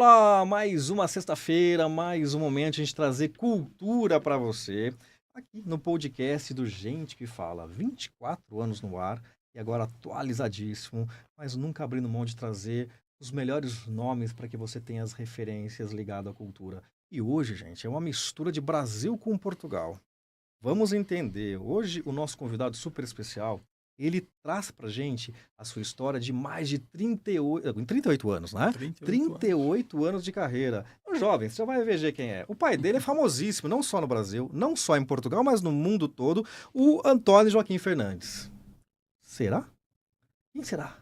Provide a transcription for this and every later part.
Olá, mais uma sexta-feira, mais um momento de a gente trazer cultura para você, aqui no podcast do Gente que Fala. 24 anos no ar e agora atualizadíssimo, mas nunca abrindo mão de trazer os melhores nomes para que você tenha as referências ligadas à cultura. E hoje, gente, é uma mistura de Brasil com Portugal. Vamos entender. Hoje, o nosso convidado super especial, ele traz pra gente a sua história de mais de 38 anos, né? 38 anos de carreira. É um jovem, você já vai ver quem é. O pai dele é famosíssimo, não só no Brasil, não só em Portugal, mas no mundo todo, o Antônio Joaquim Fernandes. Será? Quem será?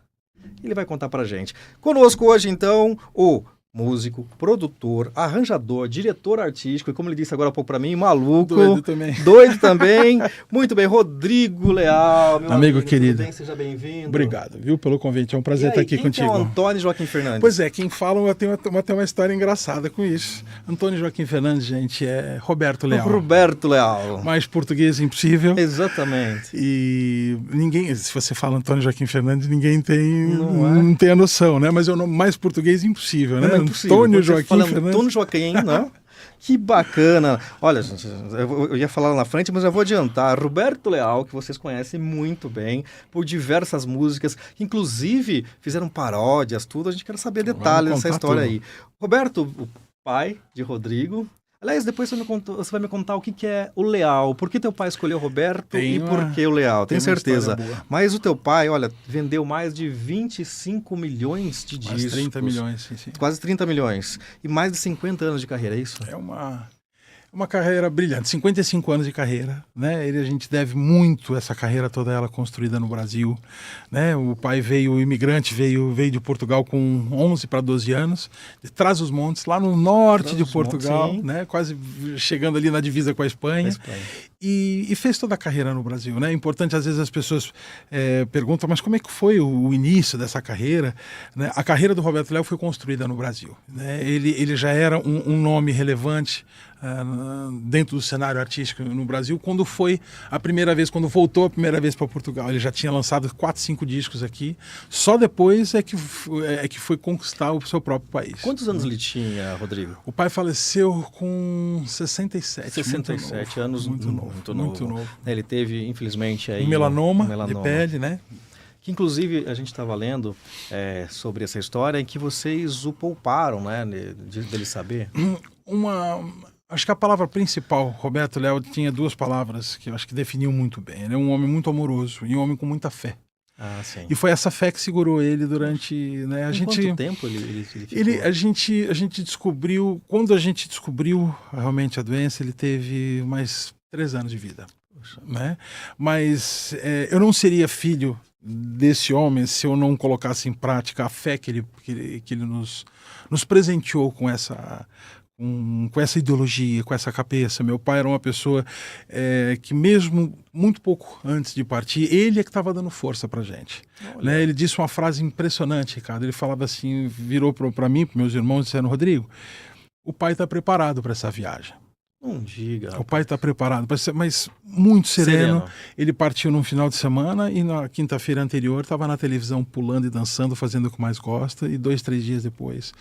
Ele vai contar pra gente. Conosco hoje, então, o músico, produtor, arranjador, diretor artístico e, como ele disse agora há pouco pra mim, maluco. Doido também. Doido também. Muito bem, Rodrigo Leal, meu amigo querido. Tudo bem? Seja bem-vindo. Obrigado, viu, pelo convite. É um prazer estar aqui contigo. Quem é o Antônio Joaquim Fernandes? Pois é, quem fala tem uma história engraçada com isso. Antônio Joaquim Fernandes, gente, é Roberto Leal. Roberto Leal. Mais português impossível. Exatamente. E ninguém, se você fala Antônio Joaquim Fernandes, ninguém não tem a noção, né? Mas é o nome mais português impossível, né? Antônio Joaquim Fernandes. Antônio Joaquim, né? Que bacana. Olha, gente, eu ia falar lá na frente, mas eu vou adiantar. Roberto Leal, que vocês conhecem muito bem, por diversas músicas, inclusive fizeram paródias, tudo. A gente quer saber detalhes dessa história aí. Roberto, o pai de Rodrigo. Aliás, depois você vai me contar o que é o Leal. Por que teu pai escolheu Roberto e por que o Leal? Tenho certeza. Mas o teu pai, olha, vendeu mais de 25 milhões de discos. Quase 30 milhões, sim. Quase 30 milhões. E mais de 50 anos de carreira, é isso? É uma carreira brilhante, 55 anos de carreira, né? A gente deve muito essa carreira toda ela construída no Brasil, né? O pai veio imigrante, veio de Portugal com 11 para 12 anos, de Trás-os-Montes, lá no norte de Portugal, né? Quase chegando ali na divisa com a Espanha. E fez toda a carreira no Brasil, né? É importante, às vezes as pessoas perguntam, mas como é que foi o início dessa carreira? Né? A carreira do Roberto Leal foi construída no Brasil, né? Ele já era um nome relevante dentro do cenário artístico no Brasil quando voltou a primeira vez para Portugal. Ele já tinha lançado 4, 5 discos aqui, só depois é que foi conquistar o seu próprio país. Quantos anos ele tinha, Rodrigo? O pai faleceu com 67. 67 anos, muito novo. Ele teve, infelizmente, aí um melanoma de pele, né? Que, inclusive, a gente estava lendo sobre essa história em que vocês o pouparam, né? Dele saber. Acho que a palavra principal, Roberto Leal tinha 2 palavras que eu acho que definiam muito bem. Ele é um homem muito amoroso e um homem com muita fé. Ah, sim. E foi essa fé que segurou ele durante... Né, quanto tempo ele ficou? A gente descobriu... Quando a gente descobriu realmente a doença, ele teve mais 3 anos de vida. Né? Mas eu não seria filho desse homem se eu não colocasse em prática a fé que ele nos presenteou com essa ideologia, com essa cabeça. Meu pai era uma pessoa que mesmo muito pouco antes de partir, ele é que estava dando força pra gente. Né? Ele disse uma frase impressionante, Ricardo. Ele falava assim, virou para mim, para meus irmãos, disseram: Rodrigo, o pai está preparado para essa viagem. Não diga. O pai está preparado, mas muito sereno. Ele partiu num final de semana e na quinta-feira anterior estava na televisão pulando e dançando, fazendo o que mais gosta, e 2, 3 dias depois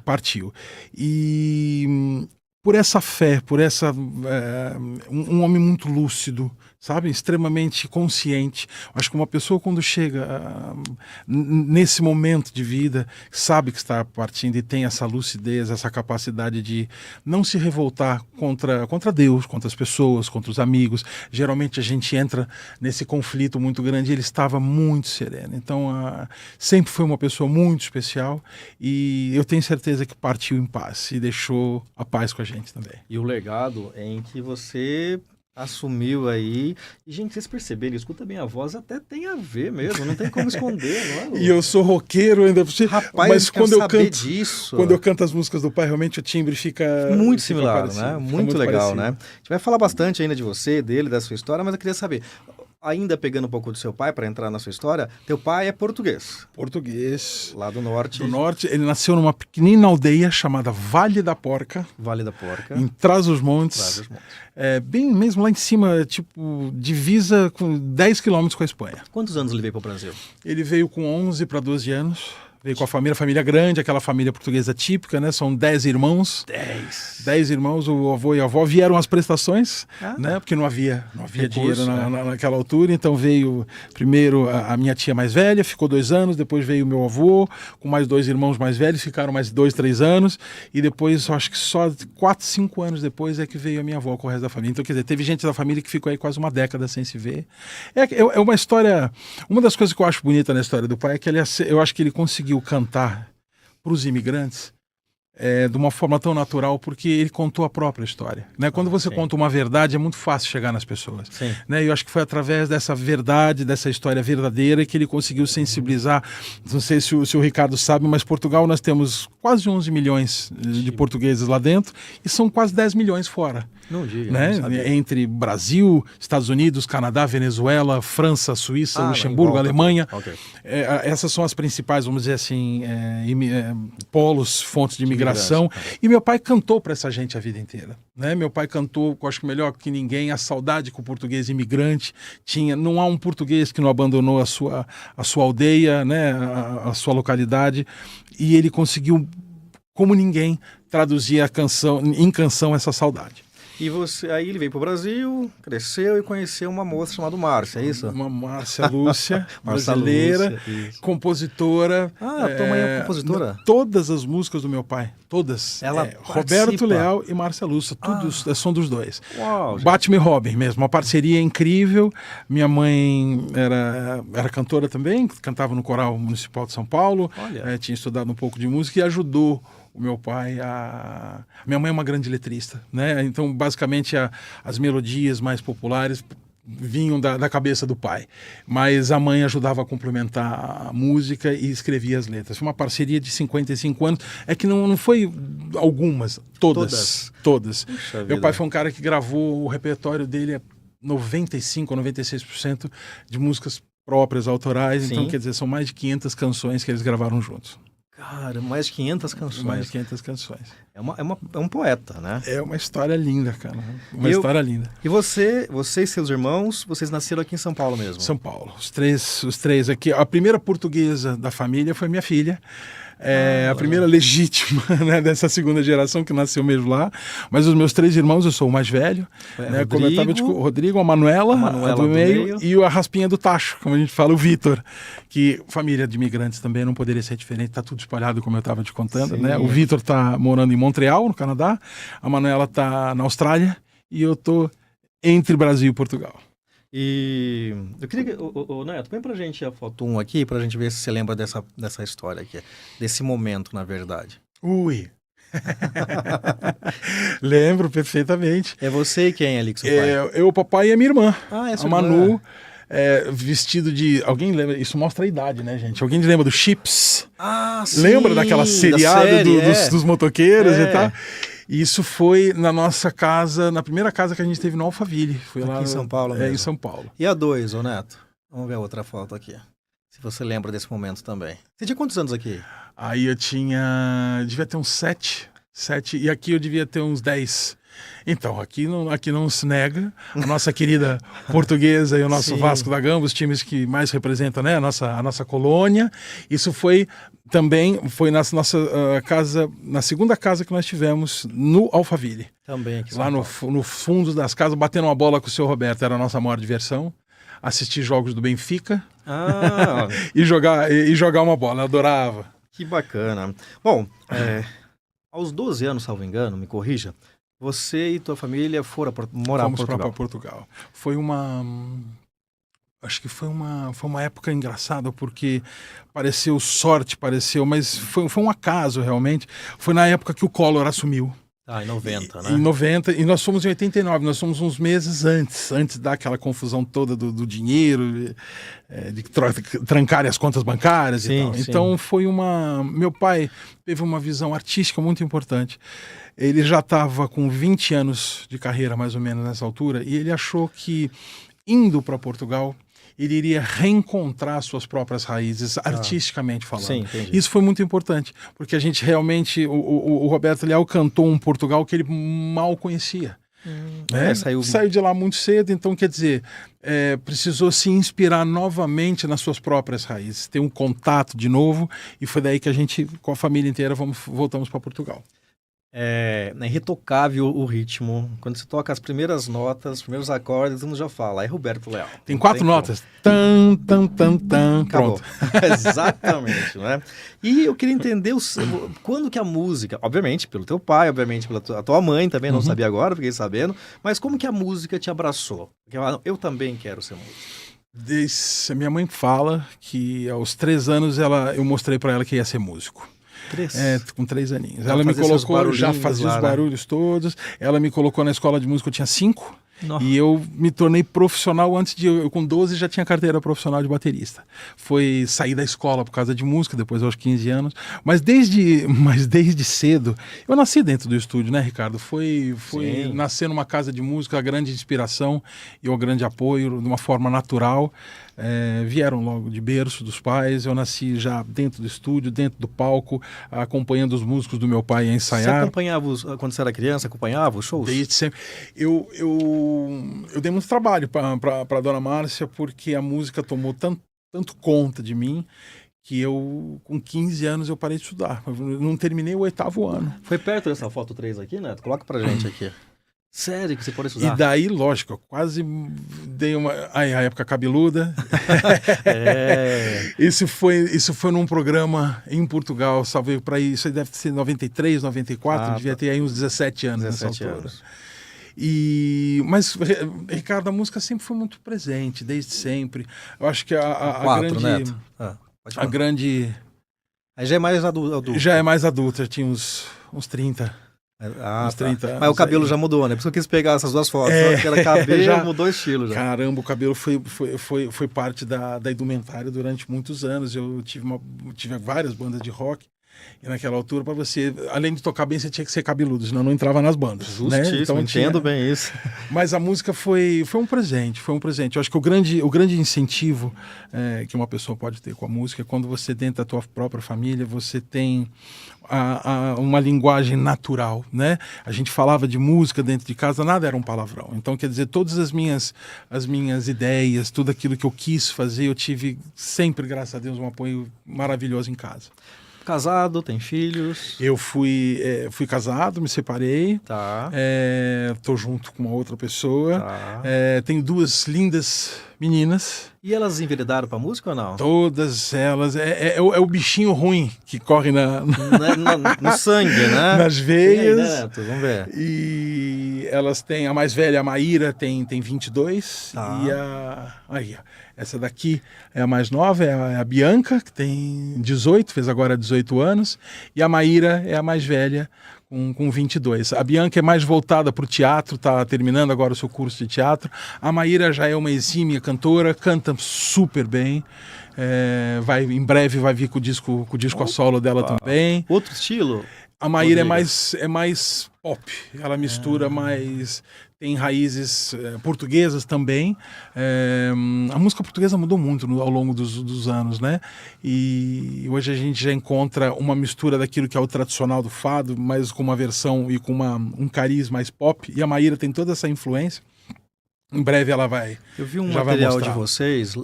partiu. E por essa fé, um homem muito lúcido, sabe, extremamente consciente. Acho que uma pessoa, quando chega nesse momento de vida, sabe que está partindo e tem essa lucidez, essa capacidade de não se revoltar contra Deus, contra as pessoas, contra os amigos. Geralmente a gente entra nesse conflito muito grande. Ele estava muito sereno. Então, sempre foi uma pessoa muito especial e eu tenho certeza que partiu em paz e deixou a paz com a gente também. E o legado é em que você assumiu aí. E, gente, vocês perceberam, ele escuta bem a voz, até tem a ver mesmo, não tem como esconder, não é? E eu sou roqueiro ainda, rapaz, mas quando eu eu canto as músicas do pai, realmente o timbre fica muito similar, parecido, né? Muito legal, parecido. Né? A gente vai falar bastante ainda de você, dele, da sua história, mas eu queria saber, ainda pegando um pouco do seu pai para entrar na sua história, teu pai é português. Português. Lá do norte. Do norte. Ele nasceu numa pequenina aldeia chamada Vale da Porca. Vale da Porca. Em Trás-os-Montes. Bem mesmo lá em cima, tipo, divisa com 10 quilômetros com a Espanha. Quantos anos ele veio para o Brasil? Ele veio com 11 para 12 anos. Veio com a família grande, aquela família portuguesa típica, né? São 10 irmãos. 10 irmãos, o avô e a avó vieram às prestações, né? Porque não havia dinheiro naquela altura. Então veio primeiro a minha tia mais velha, ficou 2 anos. Depois veio o meu avô, com mais 2 irmãos mais velhos, ficaram mais 2, 3 anos. E depois, acho que só 4, 5 anos depois é que veio a minha avó com o resto da família. Então, quer dizer, teve gente da família que ficou aí quase uma década sem se ver. É uma história... Uma das coisas que eu acho bonita na história do pai é que eu acho que ele conseguiu cantar para os imigrantes de uma forma tão natural, porque ele contou a própria história, né? Quando você conta uma verdade, é muito fácil chegar nas pessoas, né? E eu acho que foi através dessa verdade, dessa história verdadeira, que ele conseguiu sensibilizar. Não sei se o Ricardo sabe, mas Portugal nós temos quase 11 milhões de portugueses lá dentro e são quase 10 milhões fora. Não diga, né? Não entre Brasil, Estados Unidos, Canadá, Venezuela, França, Suíça, Luxemburgo, Alemanha. Essas são as principais, vamos dizer assim, polos, fontes de imigração. E meu pai cantou para essa gente a vida inteira, né? Meu pai cantou, acho que melhor que ninguém, a saudade que o português imigrante tinha. Não há um português que não abandonou a sua aldeia, né? a sua localidade, e ele conseguiu, como ninguém, traduzir em canção essa saudade. E aí ele veio para o Brasil, cresceu e conheceu uma moça chamada Márcia, é isso? Uma Márcia Lúcia, brasileira, compositora. Tua mãe é compositora? Todas as músicas do meu pai, todas. Ela Roberto Leal e Márcia Lúcia, são dos dois. Uau, Bate-me Robin mesmo, uma parceria incrível. Minha mãe era cantora também, cantava no Coral Municipal de São Paulo, tinha estudado um pouco de música e ajudou o meu pai Minha mãe é uma grande letrista, né? Então, basicamente, as melodias mais populares vinham da cabeça do pai. Mas a mãe ajudava a complementar a música e escrevia as letras. Foi uma parceria de 55 anos. É que não foi algumas, todas. Meu pai foi um cara que gravou o repertório dele 95% ou 96% de músicas próprias, autorais. Sim. Então, quer dizer, são mais de 500 canções que eles gravaram juntos. Cara, mais de 500 canções. Mais de 500 canções. É um poeta, né? É uma história linda, cara. História linda. E você e seus irmãos, vocês nasceram aqui em São Paulo mesmo? São Paulo. Os três aqui. A primeira portuguesa da família foi minha filha. A primeira legítima, né, dessa segunda geração que nasceu mesmo lá. Mas os meus 3 irmãos, eu sou o mais velho. Né, como eu estava o Rodrigo, a Manuela do meio e a raspinha do tacho, como a gente fala, o Vitor. Que família de imigrantes também não poderia ser diferente. Está tudo espalhado, como eu estava te contando. Né? O Vitor está morando em Montreal, no Canadá. A Manuela está na Austrália. E eu estou entre Brasil e Portugal. E eu queria que, Neto, põe pra gente a foto 1 aqui, pra gente ver se você lembra dessa história aqui, desse momento, na verdade. Ui! Lembro perfeitamente. É você e quem ali, que seu pai? Eu, o papai e a minha irmã. A Manu, vestido de... Alguém lembra? Isso mostra a idade, né, gente? Alguém lembra do Chips? Sim! Lembra daquela seriada dos motoqueiros e tal? Isso foi na nossa casa, na primeira casa que a gente teve no Alphaville. Foi lá em São Paulo mesmo. Em São Paulo. E a 2, Neto? Vamos ver a outra foto aqui. Se você lembra desse momento também. Você tinha quantos anos aqui? Aí eu devia ter uns 7, e aqui eu devia ter uns 10. Então, aqui não se nega a nossa querida portuguesa e o nosso Vasco da Gama, os times que mais representam, né, a nossa colônia. Isso foi na nossa casa, na segunda casa que nós tivemos no Alphaville. Também aqui. Lá no fundo das casas, batendo uma bola com o seu Roberto, era a nossa maior diversão. Assistir jogos do Benfica e jogar uma bola, eu adorava. Que bacana. Bom, aos 12 anos, salvo engano, me corrija, você e tua família foram morar em Portugal. Fomos para Portugal. Acho que foi uma época engraçada, porque pareceu sorte, mas foi um acaso realmente. Foi na época que o Collor assumiu. Em 90, né? Em 90, e nós fomos em 89, nós fomos uns meses antes daquela confusão toda do dinheiro, de trancarem as contas bancárias e tal. Então meu pai teve uma visão artística muito importante. Ele já estava com 20 anos de carreira, mais ou menos, nessa altura, e ele achou que, indo para Portugal, ele iria reencontrar suas próprias raízes, artisticamente falando. Sim, isso foi muito importante, porque a gente realmente, o Roberto Leal cantou um Portugal que ele mal conhecia. Né? Saiu de lá muito cedo, então quer dizer, precisou se inspirar novamente nas suas próprias raízes, ter um contato de novo, e foi daí que a gente, com a família inteira, voltamos para Portugal. É irretocável o ritmo. Quando você toca as primeiras notas, os primeiros acordes, todo mundo já fala, é Roberto Leal. Tem 4 notas. Tan, tan, tan, tan. Acabou. Pronto. Exatamente, né? E eu queria entender quando que a música, obviamente pelo teu pai, obviamente pela tua mãe também, não sabia agora, fiquei sabendo, mas como que a música te abraçou? Porque eu também quero ser músico. A minha mãe fala que aos 3 anos eu mostrei para ela que ia ser músico. Com 3 aninhos. Ela me colocou, já fazia os barulhos todos. Ela me colocou na escola de música, eu tinha 5. Nossa. E eu me tornei profissional antes de... Eu com 12 já tinha carteira profissional de baterista. Foi sair da escola por causa de música, depois aos 15 anos. Mas desde cedo... Eu nasci dentro do estúdio, né, Ricardo? Foi nascer numa casa de música, a grande inspiração e o grande apoio, de uma forma natural. Vieram logo de berço dos pais. Eu nasci já dentro do estúdio, dentro do palco, acompanhando os músicos do meu pai a ensaiar. Você acompanhava, quando você era criança, acompanhava os shows? Desde sempre. Eu dei muito trabalho para a dona Márcia, porque a música tomou tanto conta de mim que eu, com 15 anos, eu parei de estudar. Eu não terminei o 8º ano. Foi perto dessa foto 3 aqui, Neto? Coloca pra gente aqui. Sério que você pode estudar? E daí, lógico, eu quase dei a época cabeluda. Isso foi num programa em Portugal, salve para isso, deve ser 93, 94, devia ter aí uns 17 anos 17 nessa altura. anos. Mas, Ricardo, a música sempre foi muito presente, desde sempre. Eu acho que a grande... Neto. A grande... Aí já é mais adulto. Já é mais adulta, tinha uns 30. Uns 30 anos. Mas o cabelo já mudou, né? Por isso eu quis pegar essas duas fotos. Que era cabelo, já mudou o estilo. Já. Caramba, o cabelo foi parte da indumentária durante muitos anos. Eu tive várias bandas de rock. E naquela altura, para você, além de tocar bem, você tinha que ser cabeludo, senão não entrava nas bandas. Justíssimo, né? Então, entendo bem isso. Mas a música foi um presente. Eu acho que o grande incentivo que uma pessoa pode ter com a música é quando você, dentro da tua própria família, você tem uma linguagem natural, né? A gente falava de música dentro de casa, nada era um palavrão. Então, quer dizer, todas as minhas ideias, tudo aquilo que eu quis fazer, eu tive sempre, graças a Deus, um apoio maravilhoso em casa. Casado, tem filhos? Eu fui casado, me separei. Tá. Tô junto com uma outra pessoa. Tá. Tenho 2 lindas meninas. E elas enveredaram pra música ou não? Todas elas. É o bichinho ruim que corre no sangue, né? Nas veias. Aí, Neto? Vamos ver. E elas têm... A mais velha, a Maíra, tem 22. Tá. E essa daqui é a mais nova, é a Bianca, que tem 18, fez agora 18 anos. E a Maíra é a mais velha, com 22. A Bianca é mais voltada para o teatro, está terminando agora o seu curso de teatro. A Maíra já é uma exímia cantora, canta super bem. Em breve vai vir com o disco a solo dela também. Outro estilo? A Maíra é mais pop, ela mistura mais... Tem raízes portuguesas também. A música portuguesa mudou muito ao longo dos anos, né? E hoje a gente já encontra uma mistura daquilo que é o tradicional do fado, mas com uma versão e com um cariz mais pop. E a Maíra tem toda essa influência. Em breve ela vai. Eu vi um material de vocês...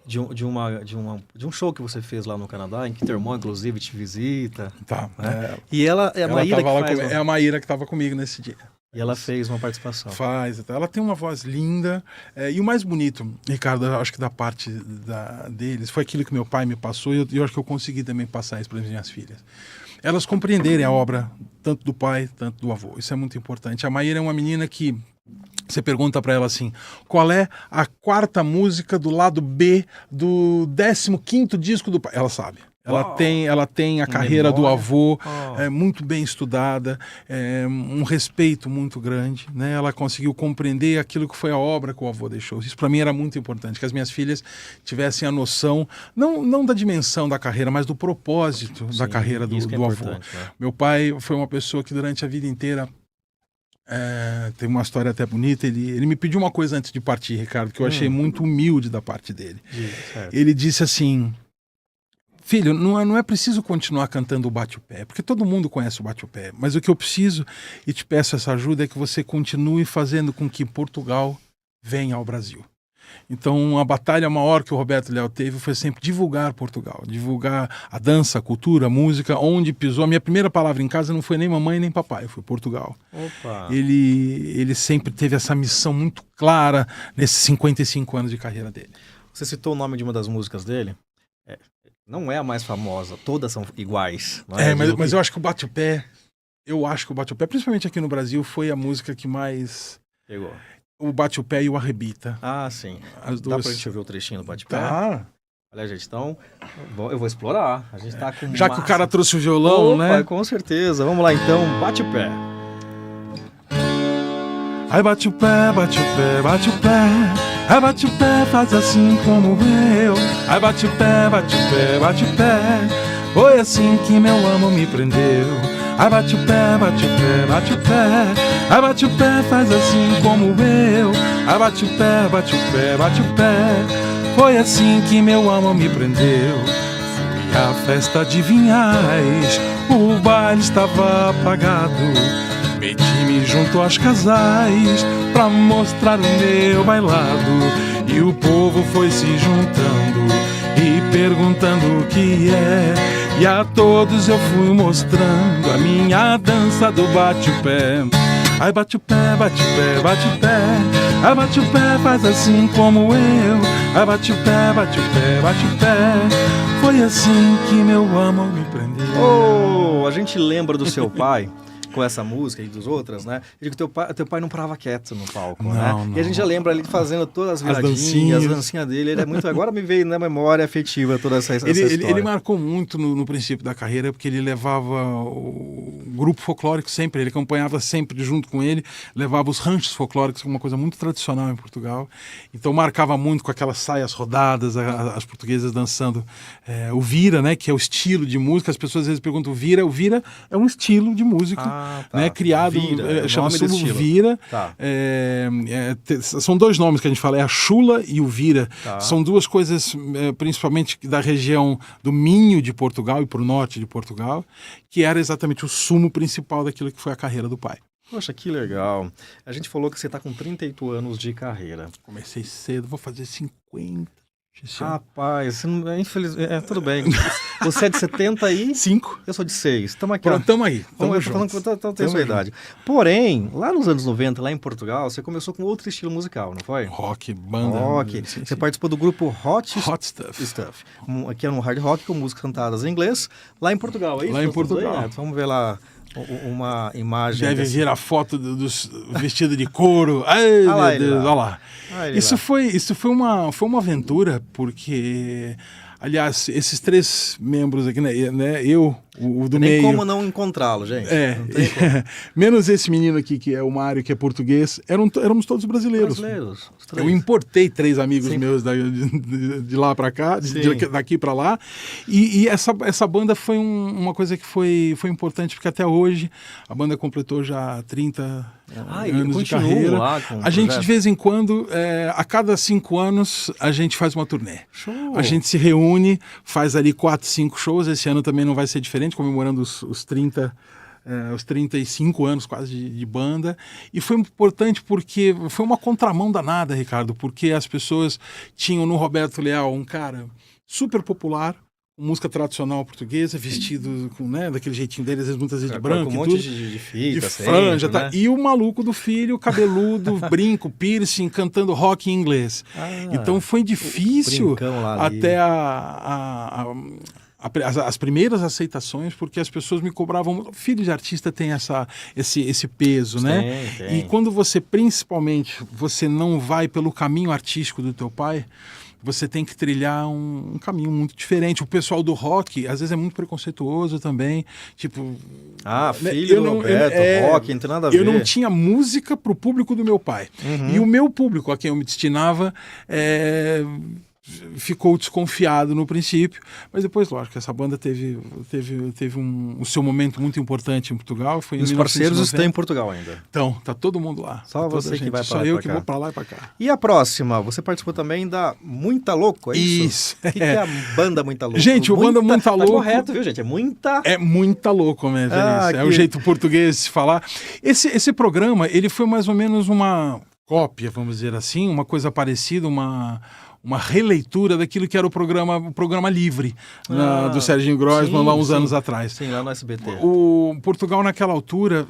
De um show que você fez lá no Canadá, em que teu irmão, inclusive, te visita. Tá. Né? E ela é a Maíra que faz... É a Maíra que estava comigo nesse dia. E ela fez uma participação. Faz. Ela tem uma voz linda. E o mais bonito, Ricardo, eu acho que da parte deles, foi aquilo que meu pai me passou, e eu acho que eu consegui também passar isso para as minhas filhas. Elas compreenderem a obra, tanto do pai, tanto do avô. Isso é muito importante. A Maíra é uma menina que... Você pergunta para ela assim, qual é a 4ª música do lado B do 15º disco do pai? Ela sabe. Ela tem a carreira do avô muito bem estudada, um respeito muito grande, né? Ela conseguiu compreender aquilo que foi a obra que o avô deixou. Isso para mim era muito importante, que as minhas filhas tivessem a noção, não da dimensão da carreira, mas do propósito da carreira do avô. Né? Meu pai foi uma pessoa que durante a vida inteira... tem uma história até bonita. Ele me pediu uma coisa antes de partir, Ricardo, que eu achei muito humilde da parte dele. Ele disse assim: filho, não é preciso continuar cantando o Bate-o-Pé, porque todo mundo conhece o Bate-o-Pé, mas o que eu preciso, e te peço essa ajuda, é que você continue fazendo com que Portugal venha ao Brasil. Então, a batalha maior que o Roberto Leal teve foi sempre divulgar Portugal, divulgar a dança, a cultura, a música, onde pisou. A minha primeira palavra em casa não foi nem mamãe nem papai, foi Portugal. Opa. Ele sempre teve essa missão muito clara nesses 55 anos de carreira dele. Você citou o nome de uma das músicas dele. Não é a mais famosa, todas são iguais. Não é? Mas eu acho que o Bate-o-Pé, principalmente aqui no Brasil, foi a música que mais... Pegou. O Bate-o-Pé e o Arrebita. Ah, sim. As Dá duas... pra gente ouvir o trechinho do Bate-o-Pé? Tá. Olha, gente, então eu vou explorar. A gente tá com Já que o cara trouxe o violão, Opa, né? Com certeza. Vamos lá então, Bate-o-Pé. Ai, bate o pé, bate o pé, bate o pé. Ai, bate o pé, faz assim como eu. Ai, bate o pé, bate o pé, bate o pé. Foi assim que meu amor me prendeu. Ai, bate o pé, bate o pé, bate o pé. Ai, bate o pé, faz assim como eu. Ai, bate o pé, bate o pé, bate o pé. Foi assim que meu amor me prendeu. Fui à festa de Vinhais, o baile estava apagado. Meti-me junto aos casais pra mostrar o meu bailado. E o povo foi se juntando e perguntando o que é. E a todos eu fui mostrando a minha dança do bate-o-pé. Ai, bate o pé, bate o pé, bate o pé. Ai, bate o pé, faz assim como eu. Ai, bate o pé, bate o pé, bate o pé. Foi assim que meu amor me prendeu. Oh, a gente lembra do seu pai com essa música e dos outras, né? E que teu pai não parava quieto no palco, né? Não. E a gente já lembra ele fazendo todas as viradinhas, as dancinhas dele. Ele é muito... Agora me veio na memória afetiva toda essa história. Ele marcou muito no princípio da carreira, porque ele levava o grupo folclórico sempre, ele acompanhava sempre junto com ele, levava os ranchos folclóricos, que é uma coisa muito tradicional em Portugal. Então marcava muito com aquelas saias rodadas, as portuguesas dançando o vira, né? Que é o estilo de música. As pessoas às vezes perguntam o vira é um estilo de música. Tá. Né, criado, chama-se o Vira. Tá. São dois nomes que a gente fala, é a chula e o Vira. Tá. São duas coisas, principalmente da região do Minho de Portugal e para o norte de Portugal, que era exatamente o sumo principal daquilo que foi a carreira do pai. Poxa, que legal. A gente falou que você está com 38 anos de carreira. Comecei cedo, vou fazer 50. Rapaz, você não, infelizmente, tudo bem. Você é de 75? Eu sou de 6. Estamos aqui. Pronto, estamos aí. Tem sua idade. Porém, lá nos anos 90, lá em Portugal, você começou com outro estilo musical, não foi? Rock, banda. Rock. Você participou do grupo Hot Stuff. Que era um hard rock com músicas cantadas em inglês, lá em Portugal, é isso? Lá em Portugal. Vamos ver lá uma imagem. Deve vir a foto dos vestido de couro. Ai, meu Deus, olha lá. Isso foi uma aventura, porque, aliás, esses três membros aqui, né, eu, o do meio... Nem como não encontrá-lo, gente. Menos esse menino aqui, que é o Mário, que é português, éramos todos brasileiros. Eu importei 3 amigos meus de lá para cá, daqui para lá, e essa banda foi uma coisa que foi importante, porque até hoje a banda completou já 30 anos de carreira. A gente, de vez em quando, a cada 5 anos, a gente faz uma turnê. Show. A gente se reúne, faz ali 4, 5 shows. Esse ano também não vai ser diferente, comemorando os 35 anos quase de banda. E foi importante porque foi uma contramão danada, Ricardo, porque as pessoas tinham no Roberto Leal um cara super popular, música tradicional portuguesa, vestido com, né, daquele jeitinho dele, às vezes muitas vezes de branco, com um monte de fita, de franja, sempre, tá? Né? E o maluco do filho, cabeludo, brinco, piercing, cantando rock em inglês. Então foi difícil até as primeiras aceitações, porque as pessoas me cobravam. Filho de artista tem esse peso, né? Tem. E quando principalmente, você não vai pelo caminho artístico do teu pai, você tem que trilhar um caminho muito diferente. O pessoal do rock, às vezes, é muito preconceituoso também. Tipo... filho do Roberto, rock, não tem nada a ver. Eu não tinha música pro público do meu pai. E o meu público, a quem eu me destinava, ficou desconfiado no princípio, mas depois, lógico, essa banda teve o seu momento muito importante em Portugal. Foi E os parceiros estão em Portugal ainda. Então, tá todo mundo lá. Só você que vai para lá. Só eu que vou para lá e para cá. E a próxima? Você participou também da Muita Louco, é isso? Isso. O que é a banda Muita Louco? Gente, o banda Muita Louco... Tá correto, viu, gente? É muita... É Muita Louco mesmo. É o jeito português de se falar. Esse programa, ele foi mais ou menos uma cópia, vamos dizer assim, uma coisa parecida, uma releitura daquilo que era o programa Livre, do Serginho Groisman, lá uns anos atrás. Sim, lá no SBT. O Portugal, naquela altura,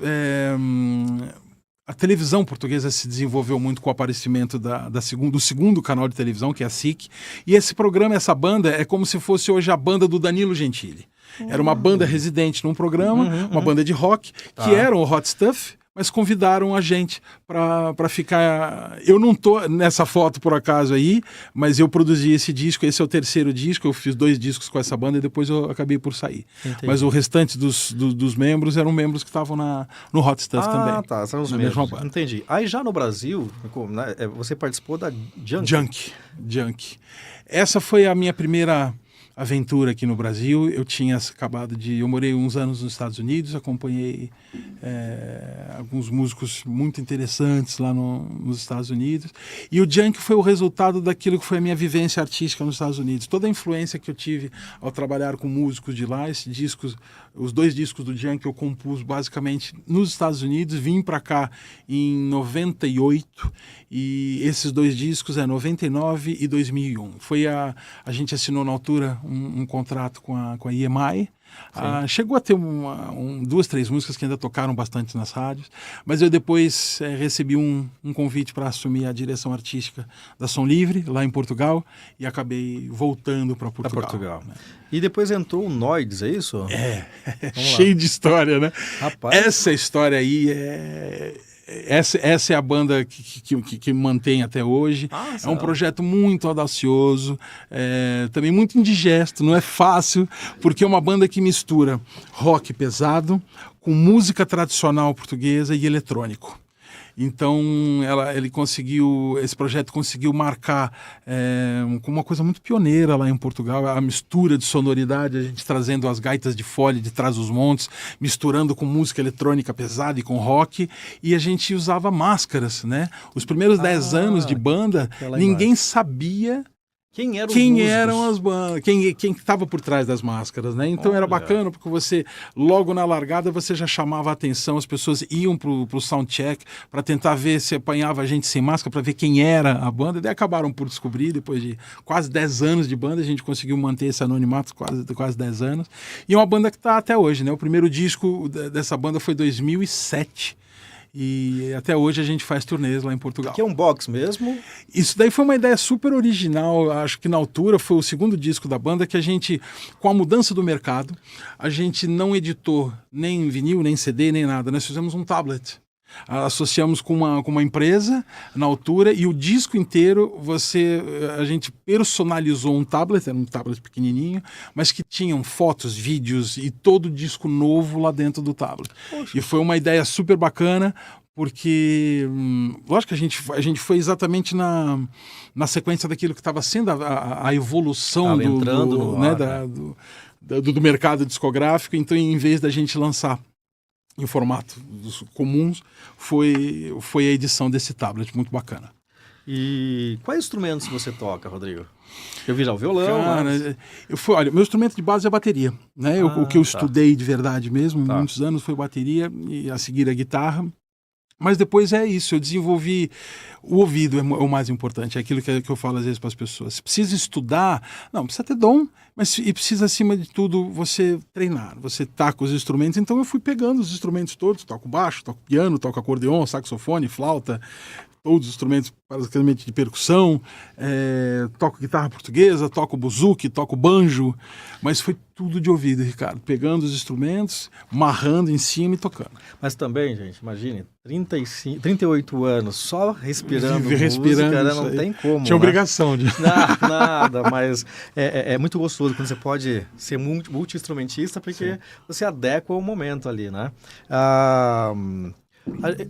a televisão portuguesa se desenvolveu muito com o aparecimento do segundo canal de televisão, que é a SIC, e esse programa, essa banda, é como se fosse hoje a banda do Danilo Gentili. Era uma banda residente num programa, uma banda de rock, que era o Hot Stuff, mas convidaram a gente para ficar... Eu não tô nessa foto por acaso aí, mas eu produzi esse disco, esse é o terceiro disco, eu fiz 2 discos com essa banda e depois eu acabei por sair. Entendi. Mas o restante dos membros eram membros que estavam no Hot Stuff também. Ah, tá, são os mesmos. Entendi. Aí já no Brasil, né, você participou da Junk. Essa foi a minha primeira aventura aqui no Brasil. Eu morei uns anos nos Estados Unidos, acompanhei alguns músicos muito interessantes lá nos Estados Unidos, e o Junk foi o resultado daquilo que foi a minha vivência artística nos Estados Unidos. Toda a influência que eu tive ao trabalhar com músicos de lá, os 2 discos do Junk eu compus basicamente nos Estados Unidos, vim para cá em 98, e esses 2 discos 99 e 2001. A gente assinou na altura um contrato com a EMI. Chegou a ter 2, 3 músicas que ainda tocaram bastante nas rádios, mas eu depois recebi um convite para assumir a direção artística da Som Livre, lá em Portugal, e acabei voltando para Portugal. Né? E depois entrou o Noides, é isso? Cheio de história, né? Rapaz. Essa história aí Essa é a banda que mantém até hoje. É um projeto muito audacioso, também muito indigesto, não é fácil, porque é uma banda que mistura rock pesado com música tradicional portuguesa e eletrônico. Então, esse projeto conseguiu marcar com uma coisa muito pioneira lá em Portugal, a mistura de sonoridade, a gente trazendo as gaitas de fole de Trás-os-Montes, misturando com música eletrônica pesada e com rock, e a gente usava máscaras, né? Os primeiros 10 anos de banda, ninguém sabia quem eram as bandas, quem estava por trás das máscaras, né? Então era bacana, porque você, logo na largada, você já chamava a atenção, as pessoas iam pro soundcheck para tentar ver se apanhava a gente sem máscara, para ver quem era a banda, e daí acabaram por descobrir, depois de quase 10 anos de banda, a gente conseguiu manter esse anonimato quase 10 anos, e é uma banda que está até hoje, né? O primeiro disco dessa banda foi 2007, e até hoje a gente faz turnês lá em Portugal. Que é um box mesmo? Isso daí foi uma ideia super original, acho que na altura foi o segundo disco da banda que a gente, com a mudança do mercado, a gente não editou nem vinil, nem CD, nem nada, nós fizemos um tablet. Associamos com uma empresa na altura, e o disco inteiro a gente personalizou um tablet, era um tablet pequenininho, mas que tinham fotos, vídeos e todo o disco novo lá dentro do tablet. Poxa. E foi uma ideia super bacana, porque lógico que a gente foi exatamente na sequência daquilo que estava sendo a evolução do mercado discográfico. Então, em vez da gente lançar em formato comuns, foi a edição desse tablet, muito bacana. E quais instrumentos você toca, Rodrigo? Eu vi já o violão. Cara, olha, meu instrumento de base é a bateria, né? O que eu estudei de verdade mesmo, muitos anos, foi bateria, e a seguir a guitarra. Mas depois é isso, eu desenvolvi o ouvido, é o mais importante, é aquilo que eu falo às vezes para as pessoas. Se precisa estudar, não, precisa ter dom, mas precisa, acima de tudo, você treinar, você tá com os instrumentos. Então eu fui pegando os instrumentos todos, toco baixo, toco piano, toco acordeon, saxofone, flauta, todos os instrumentos basicamente de percussão, toco guitarra portuguesa, toco buzuki, toco banjo, mas foi tudo de ouvido, Ricardo, pegando os instrumentos, marrando em cima e tocando. Mas também, gente, imagine, 38 anos só respirando música, né? Não tem como. Tinha obrigação de... Nada, mas é muito gostoso quando você pode ser multi-instrumentista, porque você adequa o momento ali, né?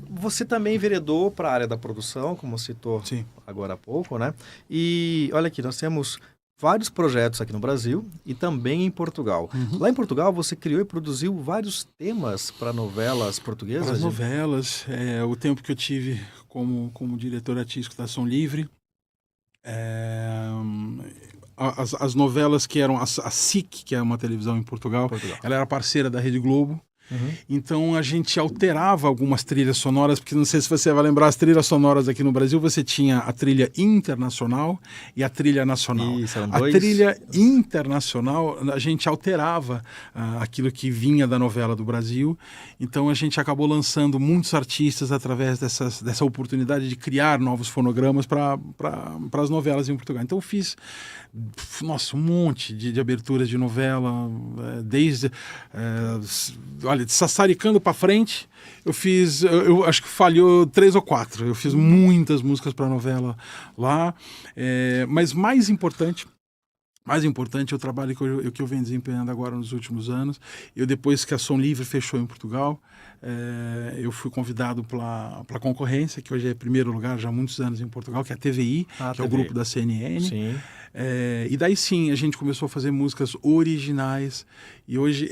Você também enveredou para a área da produção, como citou Sim. agora há pouco, né? E olha aqui, nós temos vários projetos aqui no Brasil e também em Portugal. Lá em Portugal, você criou e produziu vários temas para novelas portuguesas? Para as novelas, o tempo que eu tive como diretor artístico da Som Livre, as novelas que eram a SIC, que é uma televisão em Portugal, ela era parceira da Rede Globo. Então a gente alterava algumas trilhas sonoras, porque não sei se você vai lembrar, as trilhas sonoras aqui no Brasil, você tinha a trilha internacional e a trilha nacional. Isso, a trilha internacional, a gente alterava aquilo que vinha da novela do Brasil, então a gente acabou lançando muitos artistas através dessa oportunidade de criar novos fonogramas para as novelas em Portugal. Então eu fiz, nossa, um monte de aberturas de novela, desde... olha, de Sassaricando para frente, eu acho que falhou 3 ou 4. Eu fiz muitas músicas para novela lá, mas mais importante é o trabalho que eu venho desempenhando agora nos últimos anos. Depois que a Som Livre fechou em Portugal, eu fui convidado pela concorrência, que hoje é primeiro lugar já há muitos anos em Portugal, que é a TVI, que é o grupo da CNN. Sim. E daí sim, a gente começou a fazer músicas originais. E hoje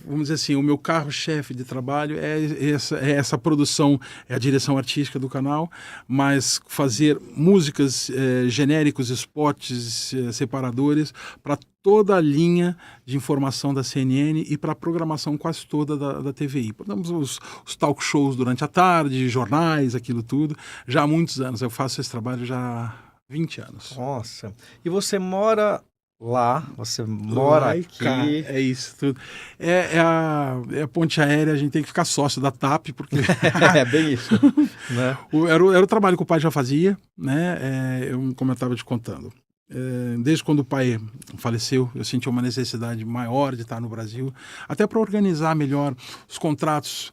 vamos dizer assim, o meu carro-chefe de trabalho é essa produção, é a direção artística do canal, mas fazer músicas, genéricos, spots, separadores para toda a linha de informação da CNN e para a programação quase toda da TVI. Portanto, os talk shows durante a tarde, jornais, aquilo tudo. Já há muitos anos, eu faço esse trabalho já há 20 anos. Nossa. E você mora lá, você mora aqui. Cá, é isso tudo. É a ponte aérea, a gente tem que ficar sócio da TAP, porque... é bem isso. Né? Era o trabalho que o pai já fazia, né? Como eu estava te contando. Desde quando o pai faleceu, eu senti uma necessidade maior de estar no Brasil, até para organizar melhor os contratos.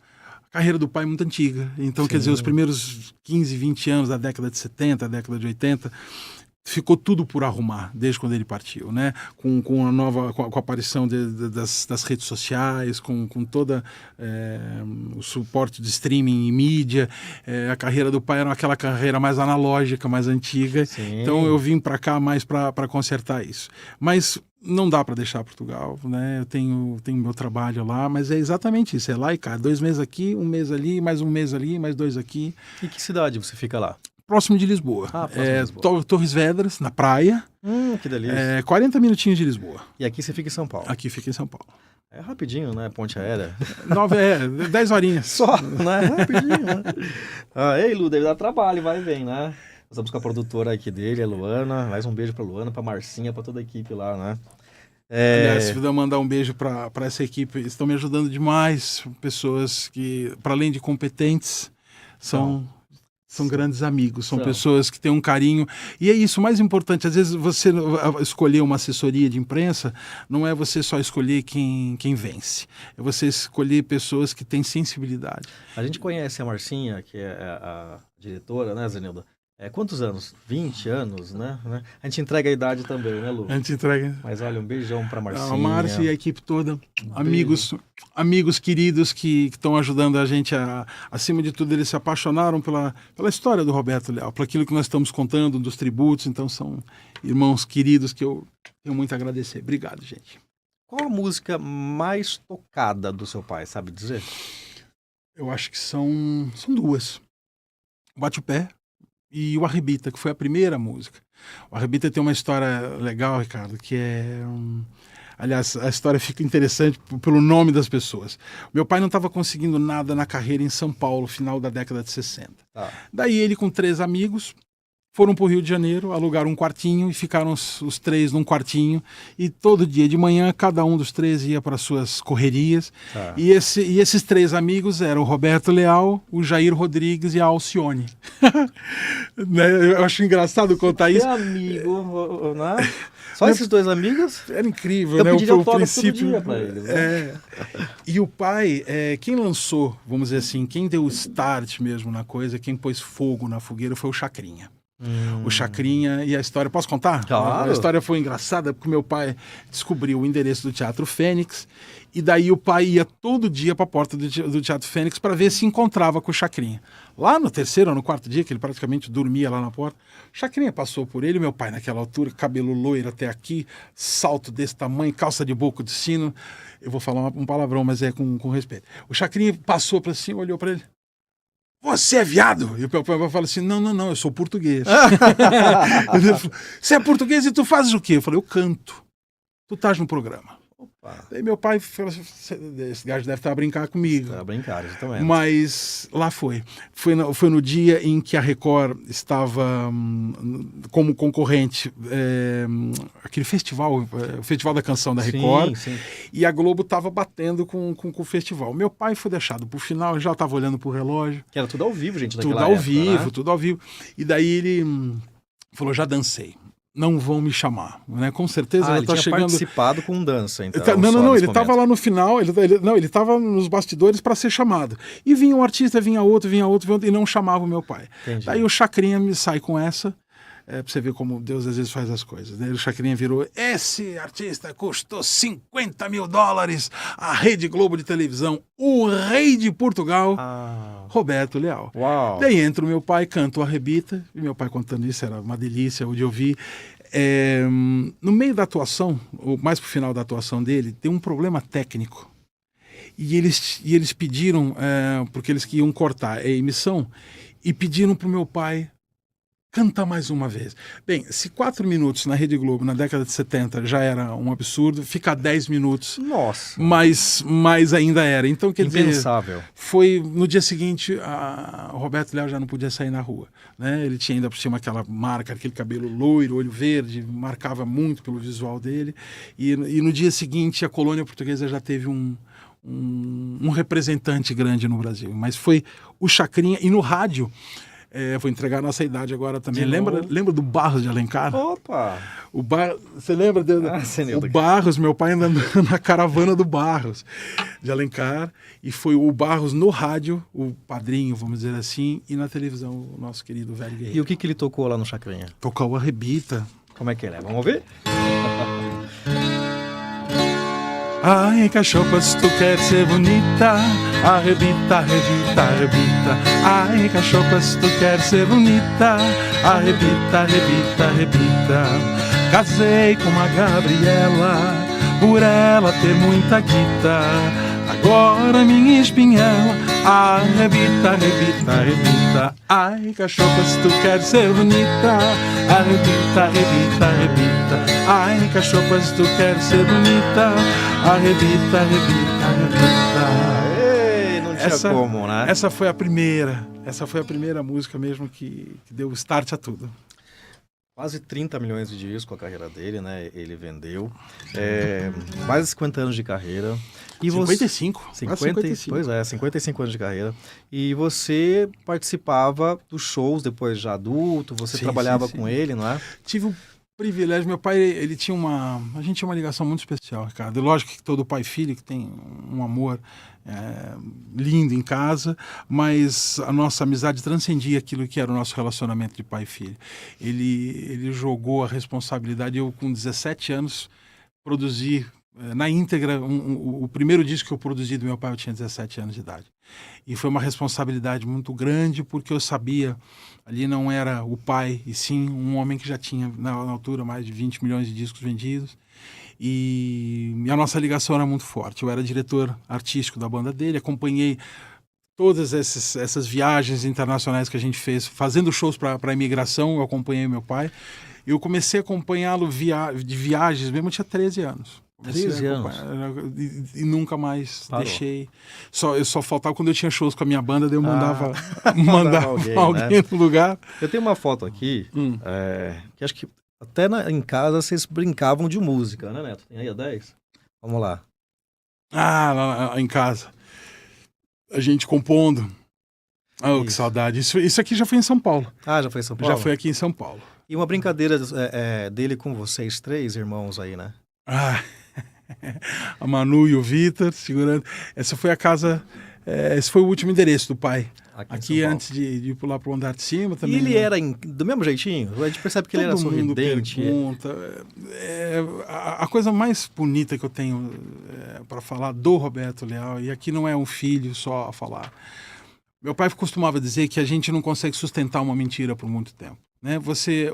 A carreira do pai é muito antiga, então, quer dizer, os primeiros 15, 20 anos da década de 70, da década de 80, ficou tudo por arrumar, desde quando ele partiu, né? Com a aparição das redes sociais, com toda o suporte de streaming e mídia. A carreira do pai era aquela carreira mais analógica, mais antiga. Sim. Então eu vim para cá mais para consertar isso. Mas não dá para deixar Portugal, né? Eu tenho meu trabalho lá, mas é exatamente isso, é lá e cá. 2 meses aqui, 1 mês ali, mais 1 mês ali, mais 2 aqui. E que cidade você fica lá? Próximo de Lisboa. Próximo de Lisboa. Torres Vedras, na praia. Que delícia. 40 minutinhos de Lisboa. E aqui você fica em São Paulo? Aqui fica em São Paulo. É rapidinho, né? Ponte aérea. 10 horinhas. Só, né? Rapidinho, né? Ei, Lu, deve dar trabalho, vai e vem, né? Nós vamos com a produtora aqui dele, a Luana. Mais um beijo pra Luana, pra Marcinha, pra toda a equipe lá, né? Aliás, se puder mandar um beijo para essa equipe, eles estão me ajudando demais. Pessoas que, para além de competentes, são grandes amigos, são pessoas que têm um carinho. E é isso, o mais importante, às vezes você escolher uma assessoria de imprensa, não é você só escolher quem vence, é você escolher pessoas que têm sensibilidade. A gente conhece a Marcinha, que é a diretora, né, Zenilda? Quantos anos? 20 anos, né? A gente entrega a idade também, né, Lu? A gente entrega. Mas olha, um beijão pra Marcinha. A Márcia e a equipe toda, amigos queridos que estão ajudando a gente acima de tudo, eles se apaixonaram pela história do Roberto Leal, por aquilo que nós estamos contando, dos tributos, então são irmãos queridos que eu tenho muito a agradecer. Obrigado, gente. Qual a música mais tocada do seu pai, sabe dizer? Eu acho que são 2. Bate o Pé e o Arrebita, que foi a primeira música. O Arrebita tem uma história legal, Ricardo, que é... Aliás, a história fica interessante pelo nome das pessoas. Meu pai não estava conseguindo nada na carreira em São Paulo, final da década de 60. Daí ele, com 3 amigos, foram para o Rio de Janeiro, alugaram um quartinho e ficaram os 3 num quartinho. E todo dia de manhã, cada um dos 3 ia para suas correrias. E esses 3 amigos eram o Roberto Leal, o Jair Rodrigues e a Alcione. Eu acho engraçado contar isso. Amigo, né? Só esses 2 amigos? Era incrível, eu né? O princípio. Todo dia pra eles, né? E o pai, quem lançou, vamos dizer assim, quem deu o start mesmo na coisa, quem pôs fogo na fogueira foi o Chacrinha. O Chacrinha e a história. Posso contar? Claro. A história foi engraçada porque meu pai descobriu o endereço do Teatro Fênix e daí o pai ia todo dia para a porta do Teatro Fênix para ver se encontrava com o Chacrinha. Lá no terceiro ou no quarto dia, que ele praticamente dormia lá na porta, o Chacrinha passou por ele, meu pai naquela altura, cabelo loiro até aqui, salto desse tamanho, calça de boco de sino. Eu vou falar um palavrão, mas é com respeito. O Chacrinha passou para cima, olhou para ele. Você é viado? E o meu pai falou assim, não, eu sou português. Você é português e tu fazes o quê? Eu falei, eu canto. Tu estás no programa. Opa. Daí meu pai falou assim, esse gajo deve estar a brincar comigo. Pra brincar, exatamente. Mas lá foi. Foi no dia em que a Record estava como concorrente, aquele festival, o Festival da Canção da Record, Sim. e a Globo estava batendo com o festival. Meu pai foi deixado para o final, já estava olhando para o relógio. Que era tudo ao vivo, gente, Tudo naquela ao época, vivo, né? tudo ao vivo. E daí ele falou, já dancei. Não vão me chamar, né? Com certeza Ele tá tinha chegando. participado com dança, então. Não, ele estava estava lá no final, ele estava nos bastidores para ser chamado. E vinha um artista, vinha outro, e não chamava o meu pai. Entendi. Daí o Chacrinha me sai com essa, para você ver como Deus às vezes faz as coisas. Né? O Chacrinha virou, esse artista custou $50 mil, a Rede Globo de televisão, o rei de Portugal, Roberto Leal. Uau. Daí entra o meu pai, canta o Arrebita, e meu pai contando isso, era uma delícia de ouvir. No meio da atuação, ou mais pro final da atuação dele, tem um problema técnico. E eles pediram, porque eles iam cortar a emissão, e pediram pro meu pai cantar mais uma vez. Bem, se 4 minutos na Rede Globo, na década de 70, já era um absurdo, ficar 10 minutos, Nossa. mais ainda era. Então, quer dizer, Impensável. foi no dia seguinte, o Roberto Leal já não podia sair na rua. Né? Ele tinha ainda por cima aquela marca, aquele cabelo loiro, olho verde, marcava muito pelo visual dele. E no dia seguinte, a colônia portuguesa já teve um representante grande no Brasil. Mas foi o Chacrinha, e no rádio, vou entregar a nossa idade agora também. Lembra do Barros de Alencar? Opa! Você lembra dele? O Barros, meu pai andando na caravana do Barros de Alencar, e foi o Barros no rádio, o padrinho, vamos dizer assim, e na televisão, o nosso querido velho guerreiro. E o que ele tocou lá no Chacrinha? Tocou o Arrebita. Como é que ele é? Vamos ouvir? Ai, cachorra, se tu quer ser bonita, arrebita, arrebita, arrebita. Ai, cachorra, se tu quer ser bonita, arrebita, arrebita, arrebita. Casei com uma Gabriela, por ela ter muita guita. Agora minha espinhela, arrebita, arrebita, arrebita. Ai, cachorra, se tu quer ser bonita, arrebita, arrebita, arrebita. Ai, cachorra, se tu quer ser bonita, arrebita, arrebita, arrebita. Ei, não tinha como, né? Essa foi a primeira música mesmo que deu start a tudo. Quase 30 milhões de discos a carreira dele, né? Ele vendeu. Mais de 50 anos de carreira. E 55. 55. Pois é, 55 anos de carreira. E você participava dos shows depois já adulto, você trabalhava com ele, não é? Tive o privilégio, meu pai, ele tinha a gente tinha uma ligação muito especial, Ricardo. Lógico que todo pai e filho que tem um amor lindo em casa, mas a nossa amizade transcendia aquilo que era o nosso relacionamento de pai e filho. Ele jogou a responsabilidade. Eu, com 17 anos, produzi na íntegra o primeiro disco que eu produzi do meu pai. Eu tinha 17 anos de idade. E foi uma responsabilidade muito grande, porque eu sabia, ali não era o pai, e sim um homem que já tinha, na altura, mais de 20 milhões de discos vendidos. E a nossa ligação era muito forte. Eu era diretor artístico da banda dele, acompanhei todas essas viagens internacionais que a gente fez, fazendo shows para a imigração. Eu acompanhei meu pai. Eu comecei a acompanhá-lo de viagens mesmo, eu tinha 13 anos. 13 anos. E nunca mais deixei. Eu só faltava quando eu tinha shows com a minha banda, daí eu mandava alguém né? no lugar. Eu tenho uma foto aqui, que acho que até em casa vocês brincavam de música, né, Neto? Tem aí a 10? Vamos lá. Lá em casa. A gente compondo. Oh, que saudade. Isso aqui já foi em São Paulo. Já foi em São Paulo? Já foi aqui em São Paulo. E uma brincadeira dele com vocês, 3 irmãos aí, né? A Manu e o Vitor segurando. Essa foi a casa Esse foi o último endereço do pai. Aqui Antes de ir lá para o andar de cima também. E ele era do mesmo jeitinho? A gente percebe que ele era sorridente. Pergunta. A coisa mais bonita que eu tenho para falar do Roberto Leal, e aqui não é um filho só a falar. Meu pai costumava dizer que a gente não consegue sustentar uma mentira por muito tempo. Né? Você,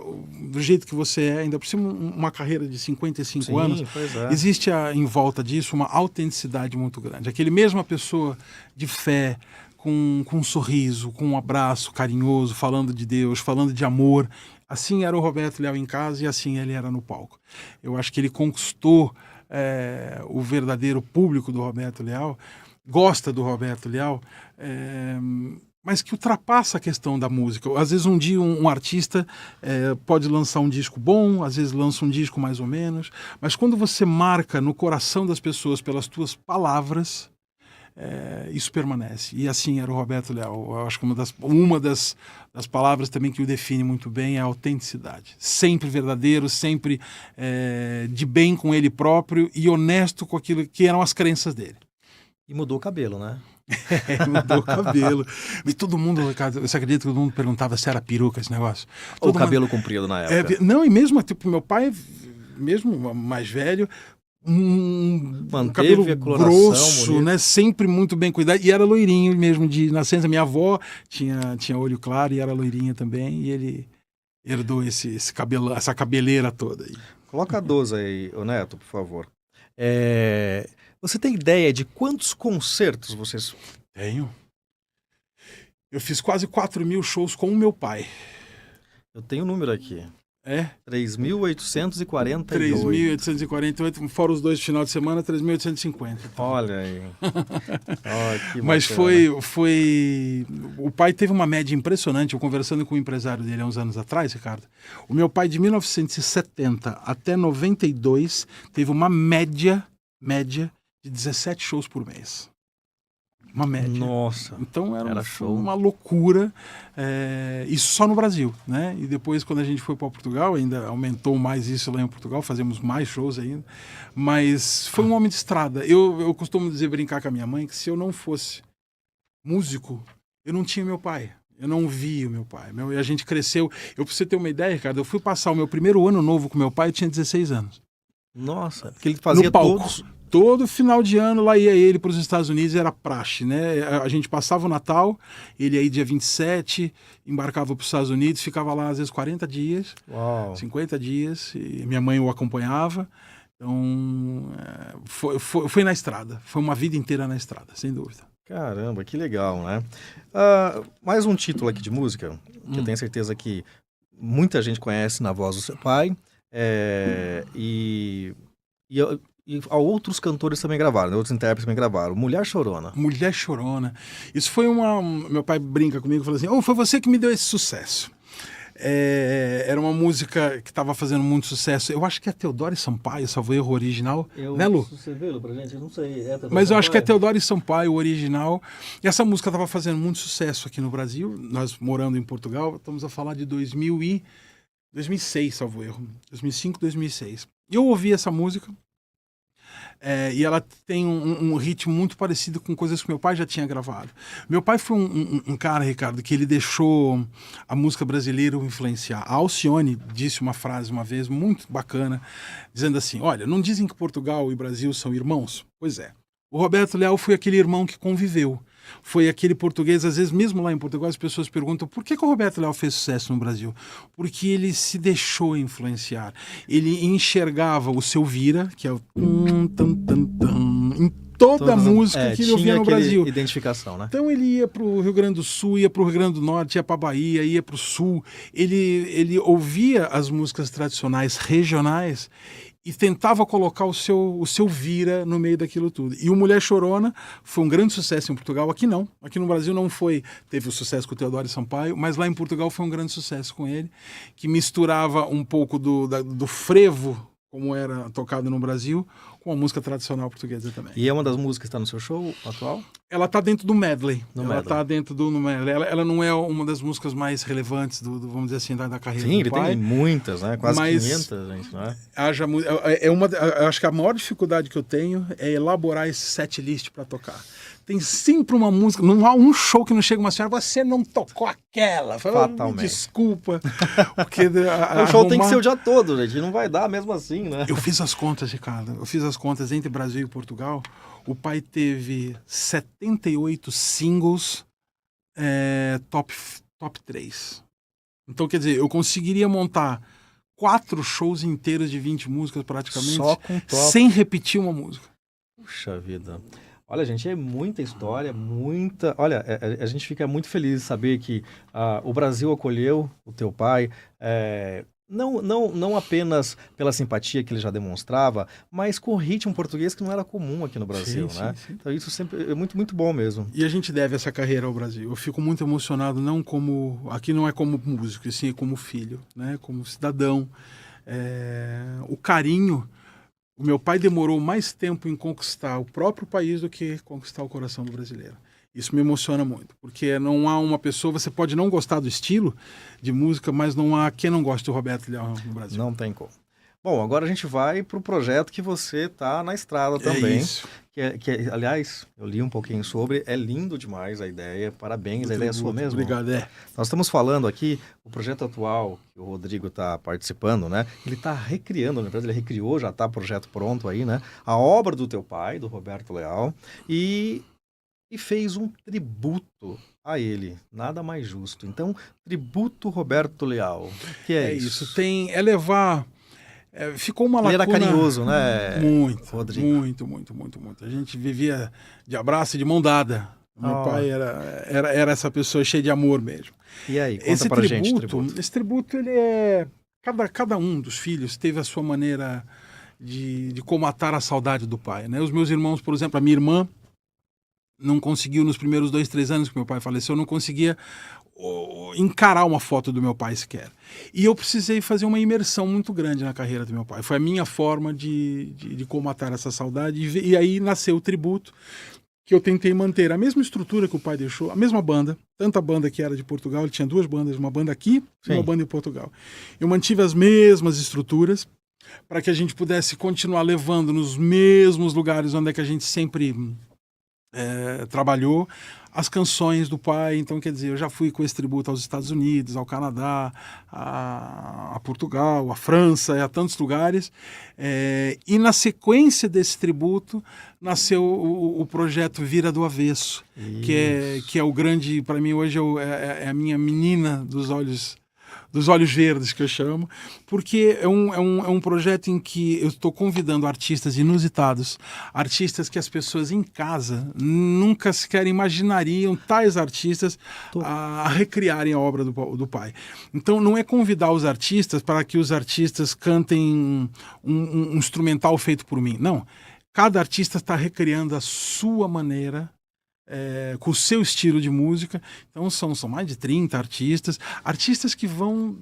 do jeito que você é, ainda por cima uma carreira de 55 anos, existe em volta disso uma autenticidade muito grande. Aquele mesma pessoa de fé, com um sorriso, com um abraço carinhoso, falando de Deus, falando de amor. Assim era o Roberto Leal em casa e assim ele era no palco. Eu acho que ele conquistou o verdadeiro público do Roberto Leal, gosta do Roberto Leal, mas que ultrapassa a questão da música. Às vezes um dia um artista pode lançar um disco bom, às vezes lança um disco mais ou menos, mas quando você marca no coração das pessoas pelas tuas palavras, isso permanece. E assim era o Roberto Leal. Eu acho que uma das palavras também que o define muito bem é a autenticidade. Sempre verdadeiro, sempre de bem com ele próprio e honesto com aquilo que eram as crenças dele. E mudou o cabelo, né? Mudou o cabelo. E todo mundo, você acredita que todo mundo perguntava se era peruca esse negócio? Ou cabelo comprido na época? Não, e mesmo tipo, meu pai, mesmo mais velho, um cabelo grosso, bonito, né? Sempre muito bem cuidado. E era loirinho mesmo de nascença. Minha avó tinha olho claro e era loirinha também. E ele herdou esse cabelo, essa cabeleira toda aí. Coloca a 12 aí, ô Neto, por favor. Você tem ideia de quantos concertos vocês... Tenho. Eu fiz quase 4.000 shows com o meu pai. Eu tenho o número aqui. 3.848. 3.848, fora os 2 de final de semana, 3.850. Olha aí. Que mas foi... O pai teve uma média impressionante. Eu conversando com o empresário dele há uns anos atrás, Ricardo. O meu pai, de 1970 até 92, teve uma média de 17 shows por mês. Uma média. Nossa. Então era show. Uma loucura. Isso só no Brasil, né? E depois, quando a gente foi para Portugal, ainda aumentou mais isso lá em Portugal, fazemos mais shows ainda. Mas foi um homem de estrada. Eu costumo brincar com a minha mãe, que se eu não fosse músico, eu não tinha meu pai. Eu não vi o meu pai. A gente cresceu. Pra você ter uma ideia, Ricardo, eu fui passar o meu primeiro ano novo com meu pai, eu tinha 16 anos. Nossa, porque ele fazia no palco. Todo final de ano lá ia ele para os Estados Unidos, era praxe, né? A gente passava o Natal, ele aí dia 27, embarcava para os Estados Unidos, ficava lá às vezes 40 dias, 50 dias, e minha mãe o acompanhava. Então, foi na estrada, foi uma vida inteira na estrada, sem dúvida. Caramba, que legal, né? Mais um título aqui de música, que eu tenho certeza que muita gente conhece na voz do seu pai, e outros cantores também gravaram, né? Outros intérpretes também gravaram. Mulher Chorona. Mulher Chorona. Isso foi meu pai brinca comigo e fala assim, foi você que me deu esse sucesso. Era uma música que estava fazendo muito sucesso. Eu acho que é Teodoro Sampaio, salvo erro, original. Né, Lu? Você viu pra gente? Eu não sei. Mas eu acho que é Teodoro Sampaio, o original. E essa música estava fazendo muito sucesso aqui no Brasil. Nós morando em Portugal, estamos a falar de 2006, salvo erro. 2005, 2006. E eu ouvi essa música. E ela tem um ritmo muito parecido com coisas que meu pai já tinha gravado. Meu pai foi um cara, Ricardo, que ele deixou a música brasileira o influenciar. A Alcione disse uma frase uma vez muito bacana, dizendo assim, olha, não dizem que Portugal e Brasil são irmãos? Pois é. O Roberto Leal foi aquele irmão que conviveu. Foi aquele português, às vezes mesmo lá em Portugal as pessoas perguntam por que o Roberto Leal fez sucesso no Brasil? Porque ele se deixou influenciar. Ele enxergava o seu vira, que é o em toda a música que ele ouvia no Brasil. Identificação, né? Então ele ia para o Rio Grande do Sul, ia para o Rio Grande do Norte, ia para a Bahia, ia para o Sul. Ele ouvia as músicas tradicionais regionais e tentava colocar o seu vira no meio daquilo tudo. E o Mulher Chorona foi um grande sucesso em Portugal. Aqui não. Aqui no Brasil não foi. Teve o sucesso com o Teodoro Sampaio, mas lá em Portugal foi um grande sucesso com ele, que misturava um pouco do frevo, como era tocado no Brasil, com a música tradicional portuguesa também. E é uma das músicas que está no seu show atual? Ela tá dentro do medley. No ela medley. tá dentro do no medley. Ela não é uma das músicas mais relevantes vamos dizer assim, da carreira Sim, do ele pai. tem muitas, né? Quase Mas 500, gente, não é? Eu acho que a maior dificuldade que eu tenho é elaborar esse set list para tocar. Tem sempre uma música, não há um show que não chega uma senhora, você não tocou aquela. Fala, Fatalmente. Desculpa. Porque O show tem que ser o dia todo, gente. Não vai dar mesmo assim, né? Eu fiz as contas, Ricardo. Eu fiz as contas entre Brasil e Portugal. O pai teve 78 singles top 3. Então, quer dizer, eu conseguiria montar 4 shows inteiros de 20 músicas praticamente, Só com top. sem repetir uma música. Puxa vida. Olha, gente, é muita história, muita... Olha, a gente fica muito feliz de saber que o Brasil acolheu o teu pai, não apenas pela simpatia que ele já demonstrava, mas com o ritmo português que não era comum aqui no Brasil, Sim, né? sim, sim. Então isso sempre é muito, muito bom mesmo. E a gente deve essa carreira ao Brasil. Eu fico muito emocionado, não como... Aqui não é como músico, e sim como filho, né? Como cidadão. O carinho... O meu pai demorou mais tempo em conquistar o próprio país do que conquistar o coração do brasileiro. Isso me emociona muito, porque não há uma pessoa... Você pode não gostar do estilo de música, mas não há quem não goste do Roberto Leal no Brasil. Não tem como. Bom, agora a gente vai para o projeto que você está na estrada também. Isso. Aliás, eu li um pouquinho sobre, é lindo demais a ideia, parabéns, a ideia é sua mesmo. Obrigado, Nós estamos falando aqui, o projeto atual que o Rodrigo está participando, né? Ele está recriando, na verdade ele recriou, já está o projeto pronto aí, né? A obra do teu pai, do Roberto Leal, e fez um tributo a ele, nada mais justo. Então, tributo Roberto Leal, o que é isso? É levar... ficou uma lacuna... Ele era carinhoso, né, muito, Rodrigo? Muito. A gente vivia de abraço e de mão dada. Meu pai era essa pessoa cheia de amor mesmo. E aí, conta pra gente o tributo. Esse tributo, ele é... Cada um dos filhos teve a sua maneira de comatar a saudade do pai, né? Os meus irmãos, por exemplo, a minha irmã não conseguiu, nos primeiros 2, 3 anos que meu pai faleceu, não conseguia encarar uma foto do meu pai sequer. E eu precisei fazer uma imersão muito grande na carreira do meu pai. Foi a minha forma de comatar essa saudade. E aí nasceu o tributo, que eu tentei manter a mesma estrutura que o pai deixou, a mesma banda, tanto a banda que era de Portugal, ele tinha 2 bandas, uma banda aqui e uma banda em Portugal. Eu mantive as mesmas estruturas para que a gente pudesse continuar levando nos mesmos lugares onde é que a gente sempre trabalhou, as canções do pai. Então, quer dizer, eu já fui com esse tributo aos Estados Unidos, ao Canadá, a Portugal, a França, a tantos lugares. E na sequência desse tributo nasceu o projeto Vira do Avesso, que é o grande, para mim hoje é a minha menina dos olhos verdes, que eu chamo, porque é um projeto em que eu estou convidando artistas inusitados, artistas que as pessoas em casa nunca sequer imaginariam, tais artistas a recriarem a obra do pai. Então não é convidar os artistas para que os artistas cantem um instrumental feito por mim, não. Cada artista está recriando a sua maneira, com o seu estilo de música. Então são mais de 30 artistas que vão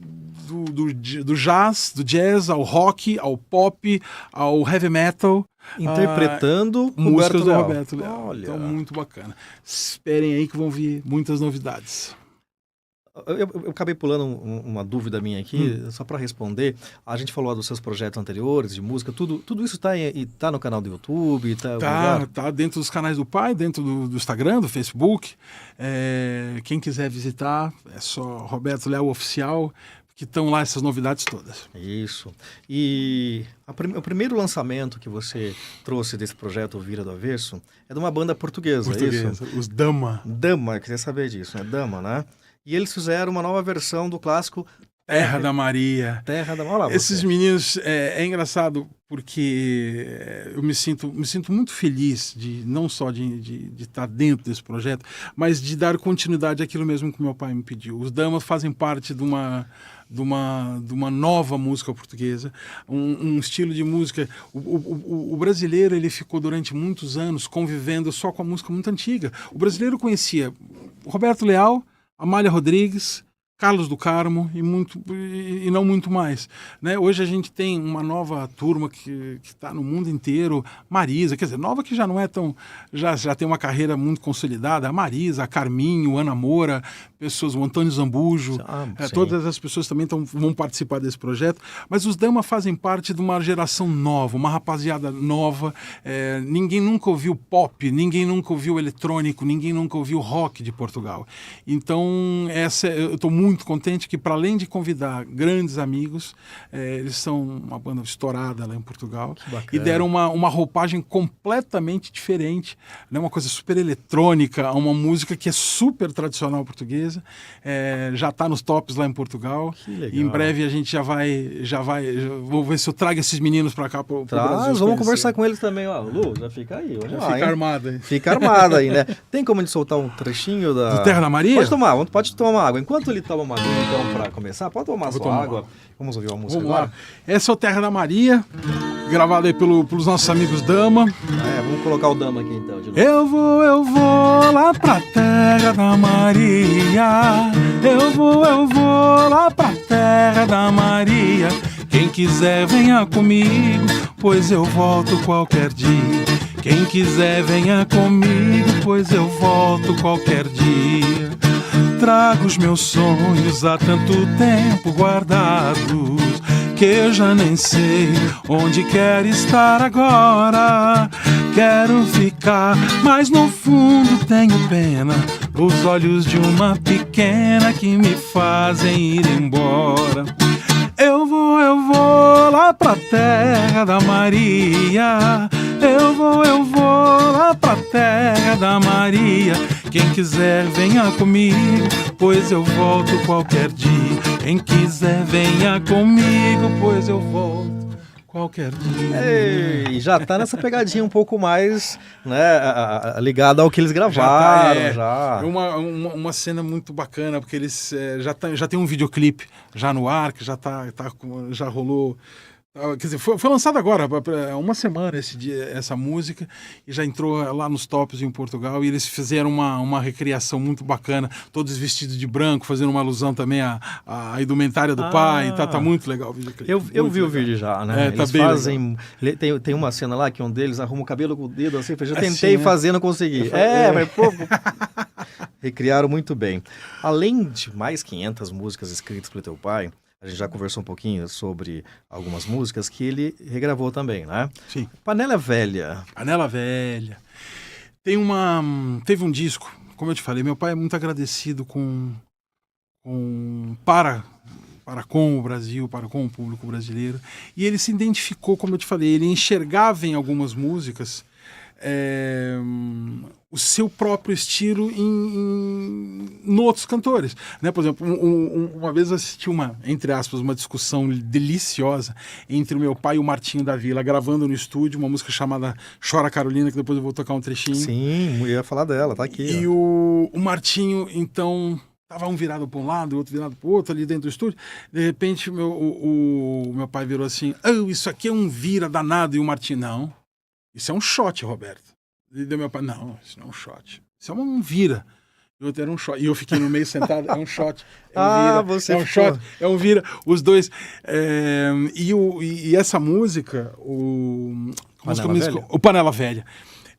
do jazz ao rock, ao pop, ao heavy metal, interpretando músicas do Leal. Roberto Leal. Olha. Então muito bacana. Esperem aí que vão vir muitas novidades. Eu acabei pulando uma dúvida minha aqui, só para responder. A gente falou dos seus projetos anteriores, de música, tudo isso tá no canal do YouTube? Tá dentro dos canais do pai, dentro do Instagram, do Facebook. Quem quiser visitar, é só Roberto Leal Oficial, que estão lá essas novidades todas. Isso. E o primeiro lançamento que você trouxe desse projeto Vira do Avesso é de uma banda portuguesa, é isso? Os Dama. Dama, queria saber disso, né? Dama, né? E eles fizeram uma nova versão do clássico Terra da Maria. Terra da Maria. Esses meninos, é engraçado porque eu me sinto muito feliz de não só de estar dentro desse projeto, mas de dar continuidade àquilo mesmo que meu pai me pediu. Os Damas fazem parte de uma nova música portuguesa, um estilo de música. O brasileiro, ele ficou durante muitos anos convivendo só com a música muito antiga. O brasileiro conhecia Roberto Leal, Amália Rodrigues, Carlos do Carmo e não muito mais, né? Hoje a gente tem uma nova turma que está no mundo inteiro, Marisa, quer dizer, nova que já não é tão... Já tem uma carreira muito consolidada, a Marisa, a Carminho, Ana Moura, pessoas, o Antônio Zambujo, todas as pessoas também vão participar desse projeto, mas os Dama fazem parte de uma geração nova, uma rapaziada nova, ninguém nunca ouviu pop, ninguém nunca ouviu eletrônico, ninguém nunca ouviu rock de Portugal. Então, eu estou muito contente que, para além de convidar grandes amigos, eles são uma banda estourada lá em Portugal e deram uma roupagem completamente diferente, né? Uma coisa super eletrônica, uma música que é super tradicional portuguesa, já está nos tops lá em Portugal. Que legal. E em breve a gente já vai, vou ver se eu trago esses meninos para cá para o Brasil. Vamos conversar com eles também, ó. Lu, já fica aí. Fica armada aí. Fica armada aí, né? Tem como a gente soltar um trechinho do Terra da Maria? Pode tomar água. Enquanto ele toma uma aguinha, então, para começar, pode tomar sua água. Vamos ouvir a música agora? Essa é o Terra da Maria, gravado aí pelos nossos amigos Dama. Vamos colocar o Dama aqui então, de novo. Eu vou lá pra Terra da Maria. Eu vou lá pra Terra da Maria. Quem quiser venha comigo, pois eu volto qualquer dia. Quem quiser venha comigo, pois eu volto qualquer dia. Trago os meus sonhos há tanto tempo guardados que eu já nem sei onde quero estar agora. Quero ficar, mas no fundo tenho pena, os olhos de uma pequena que me fazem ir embora. Eu vou lá pra Terra da Maria. Eu vou lá pra Terra da Maria. Quem quiser venha comigo, pois eu volto qualquer dia. Quem quiser venha comigo, pois eu volto qualquer dia. Ei, já tá nessa pegadinha um pouco mais, né, ligada ao que eles gravaram. Já. Uma cena muito bacana, porque eles já tem um videoclipe já no ar, que já rolou. Quer dizer, foi lançado agora, há uma semana essa música, e já entrou lá nos tops em Portugal, e eles fizeram uma recriação muito bacana, todos vestidos de branco, fazendo uma alusão também à indumentária do pai. Tá muito legal o videoclipe. Eu vi o vídeo já, né? Tá eles bem fazem... Tem uma cena lá que um deles arruma o cabelo com o dedo assim, já tentei fazer, não consegui. Mas pô... Recriaram muito bem. Além de mais 500 músicas escritas pelo teu pai, a gente já conversou um pouquinho sobre algumas músicas que ele regravou também, né? Sim. Panela Velha. Panela Velha. Teve um disco, como eu te falei, meu pai é muito agradecido para com o Brasil, para com o público brasileiro. E ele se identificou, como eu te falei, ele enxergava em algumas músicas o seu próprio estilo em outros cantores, né? Por exemplo, uma vez eu assisti entre aspas, uma discussão deliciosa entre o meu pai e o Martinho da Vila, gravando no estúdio uma música chamada Chora Carolina, que depois eu vou tocar um trechinho. Sim, eu ia falar dela, tá aqui. E o Martinho, então... Tava um virado para um lado, o outro virado para o outro, ali dentro do estúdio. De repente, o meu pai virou assim, isso aqui é um vira danado. E o Martinho, não, isso é um shot, Roberto. E deu meu pai, não, isso não é um shot. Isso é um vira. E o outro era um shot. E eu fiquei no meio sentado, é um shot. É um vira, você é um shot, é um vira. Os dois. E essa música, o Panela Velha.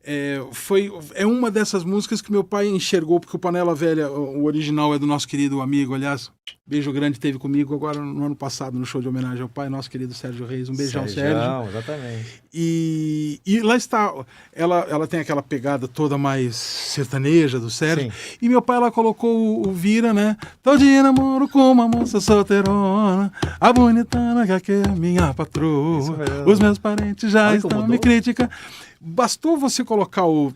É uma dessas músicas que meu pai enxergou, porque o Panela Velha, o original é do nosso querido amigo, aliás, beijo grande, teve comigo agora no ano passado, no show de homenagem ao pai, nosso querido Sérgio Reis, um beijão, Sérgio. Exatamente. E lá está, ela tem aquela pegada toda mais sertaneja do Sérgio. Sim. E meu pai, ela colocou o vira, né? Tô de namoro com uma moça solteirona, a bonitana que aqui é minha patroa, os meus parentes já estão me criticando. Bastou você colocar o...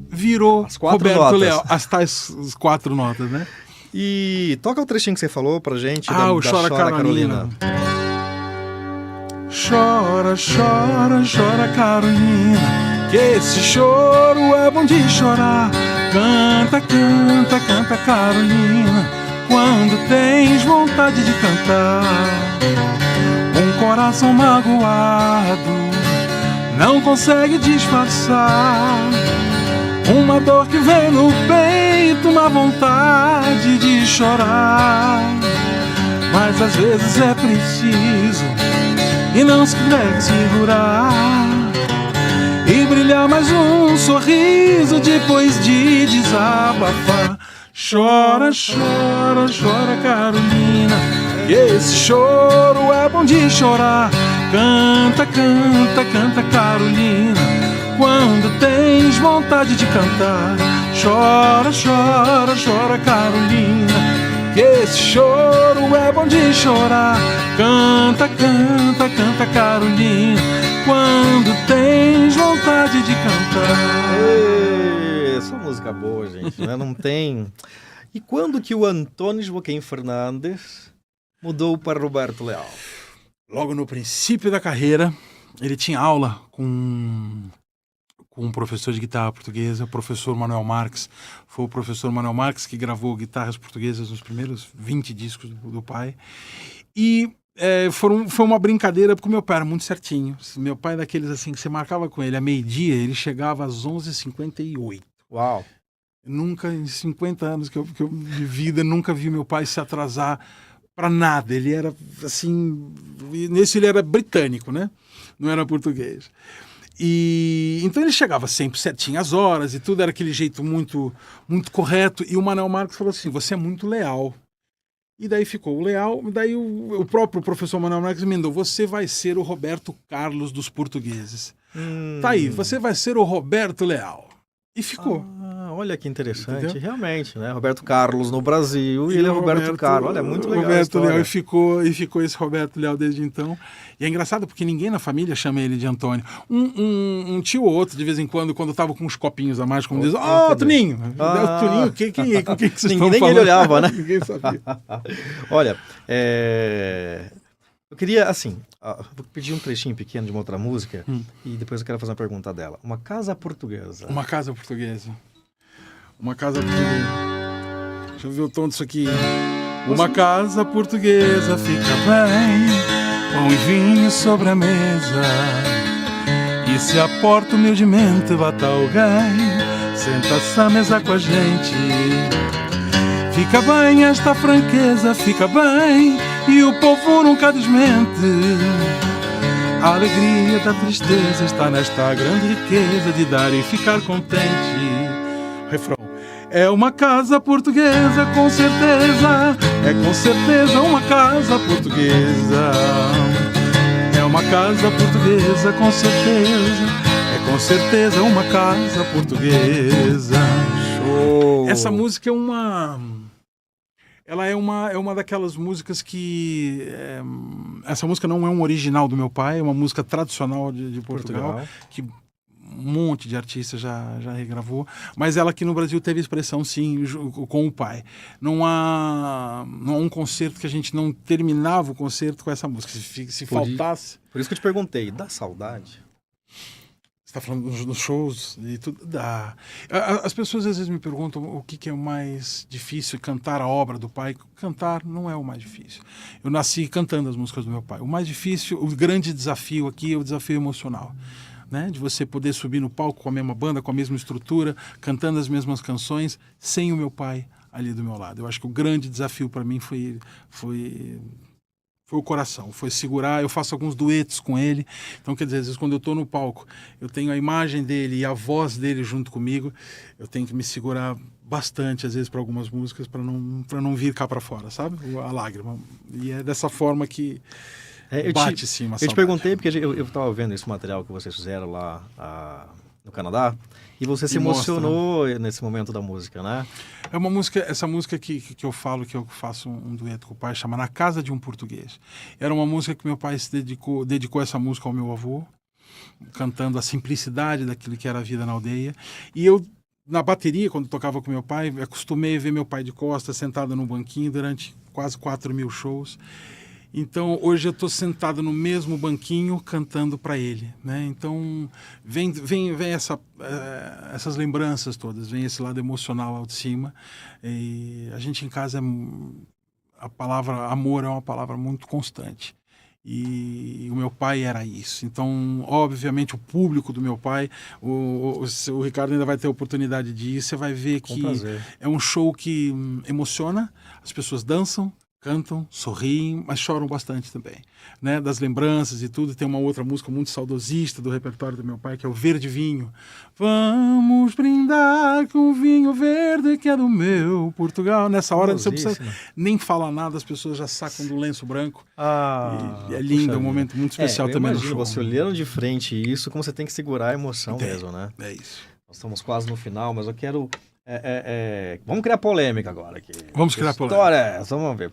virou as quatro Roberto notas. Leal, as tais 4 notas, né? E toca o trechinho que você falou pra gente o Chora Carolina. Chora, chora, chora Carolina, que esse choro é bom de chorar. Canta, canta, canta Carolina, quando tens vontade de cantar. Um coração magoado não consegue disfarçar Uma dor que vem no peito, uma vontade de chorar. Mas às vezes é preciso e não se deve segurar e brilhar mais um sorriso depois de desabafar. Chora, chora, chora, Carolina, que esse choro é bom de chorar. Canta, canta, canta, Carolina, quando tens vontade de cantar. Chora, chora, chora, Carolina, que esse choro é bom de chorar. Canta, canta, canta, Carolina, quando tens vontade de cantar. Ei, essa música boa, gente, né? Não tem... E quando que o Antônio Joaquim Fernandes mudou para Roberto Leal? Logo no princípio da carreira, ele tinha aula com um professor de guitarra portuguesa, o professor Manuel Marques. Foi o professor Manuel Marques que gravou guitarras portuguesas nos primeiros 20 discos do pai. E foi uma brincadeira, porque o meu pai era muito certinho. Meu pai é daqueles assim, que você marcava com ele a meio-dia, ele chegava às 11h58. Uau! Nunca, em 50 anos de vida, nunca vi meu pai se atrasar para nada. Ele era assim, nesse ele era britânico, né? Não era português. E então ele chegava sempre certinho às horas e tudo, era aquele jeito muito muito correto. E o Manuel Marques falou assim: você é muito leal. E daí ficou o leal. Daí o próprio professor Manuel Marques emendou: você vai ser o Roberto Carlos dos portugueses. Tá aí, você vai ser o Roberto Leal. E ficou. Olha que interessante, entendeu? Realmente, né? Roberto Carlos no Brasil e ele é Roberto Carlos. Olha, muito legal. Roberto Leal, e ficou esse Roberto Leal desde então. E é engraçado porque ninguém na família chama ele de Antônio. Um tio ou outro, de vez em quando tava com uns copinhos a mais, como diz: Toninho! Toninho, com quem que vocês estão falando? Ninguém ele olhava, né? Ninguém sabia. Olha, eu queria, assim, vou pedir um trechinho pequeno de uma outra música e depois eu quero fazer uma pergunta dela. Uma casa portuguesa. Uma casa portuguesa. Uma casa portuguesa. Deixa eu ver o tom disso aqui. Uma casa portuguesa fica bem, pão e vinho sobre a mesa. E se a porta humildemente bate alguém, senta-se à mesa com a gente. Fica bem esta franqueza, fica bem, e o povo nunca desmente. A alegria da tristeza está nesta grande riqueza de dar e ficar contente. Refrão. É uma casa portuguesa, com certeza. É com certeza uma casa portuguesa. É uma casa portuguesa, com certeza. É com certeza uma casa portuguesa. Show! Essa música é uma... Ela é uma daquelas músicas que... essa música não é um original do meu pai, é uma música tradicional de Portugal, que um monte de artistas já regravou, mas ela aqui no Brasil teve expressão, sim, com o pai. Não há um concerto que a gente não terminava o concerto com essa música. Se faltasse... Por isso que eu te perguntei, dá saudade? Você está falando nos shows e tudo? Dá. As pessoas às vezes me perguntam o que é o mais difícil, cantar a obra do pai. Cantar não é o mais difícil. Eu nasci cantando as músicas do meu pai. O mais difícil, o grande desafio aqui é o desafio emocional. Né? De você poder subir no palco com a mesma banda, com a mesma estrutura, cantando as mesmas canções, sem o meu pai ali do meu lado. Eu acho que o grande desafio para mim foi o coração, foi segurar. Eu faço alguns duetos com ele, então quer dizer, às vezes quando eu estou no palco, eu tenho a imagem dele e a voz dele junto comigo, eu tenho que me segurar bastante, às vezes, para algumas músicas, para não vir cá para fora, sabe? A lágrima. E é dessa forma que bate, sim, uma saudade. Eu te perguntei, porque eu estava vendo esse material que vocês fizeram lá no Canadá, e você se emocionou nesse momento da música, né? É uma música, essa música que eu falo, que eu faço um dueto com o pai, chama Na Casa de um Português. Era uma música que meu pai se dedicou essa música ao meu avô, cantando a simplicidade daquilo que era a vida na aldeia. E eu, na bateria, quando tocava com meu pai, acostumei a ver meu pai de costas, sentado num banquinho durante quase 4.000 shows. Então, hoje eu estou sentado no mesmo banquinho cantando para ele, né? Então, vem essas lembranças todas, vem esse lado emocional lá de cima. E a gente em casa, a palavra amor é uma palavra muito constante. E o meu pai era isso. Então, obviamente, o público do meu pai, o Ricardo ainda vai ter a oportunidade de ir, você vai ver Com que prazer. é um show que emociona, as pessoas dançam, cantam, sorriem, mas choram bastante também, né? Das lembranças e tudo. Tem uma outra música muito saudosista do repertório do meu pai, que é o Verde Vinho. Vamos brindar com o vinho verde que é do meu Portugal. Nessa hora você não precisa nem falar nada, as pessoas já sacam do lenço branco. E é lindo, é um momento muito especial também no show. Você olhando de frente isso, como você tem que segurar a emoção mesmo, né? É isso. Nós estamos quase no final, mas eu quero... Vamos criar polêmica agora aqui. Vamos criar polêmica. História é essa? Vamos ver.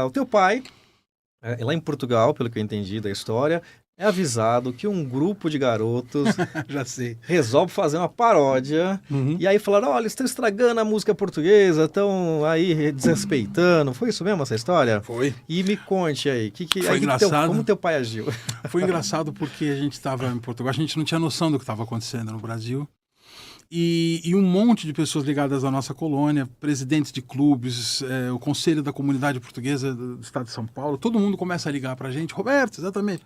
O teu pai, lá em Portugal, pelo que eu entendi da história, é avisado que um grupo de garotos já sei, resolve fazer uma paródia e aí falaram, olha, eles estão estragando a música portuguesa, estão aí desrespeitando. Foi isso mesmo essa história? Foi. E me conte aí, foi engraçado. Como teu pai agiu? Foi engraçado porque a gente estava em Portugal, a gente não tinha noção do que estava acontecendo no Brasil. E um monte de pessoas ligadas à nossa colônia, presidentes de clubes, o Conselho da Comunidade Portuguesa do Estado de São Paulo, todo mundo começa a ligar para a gente. Roberto, exatamente,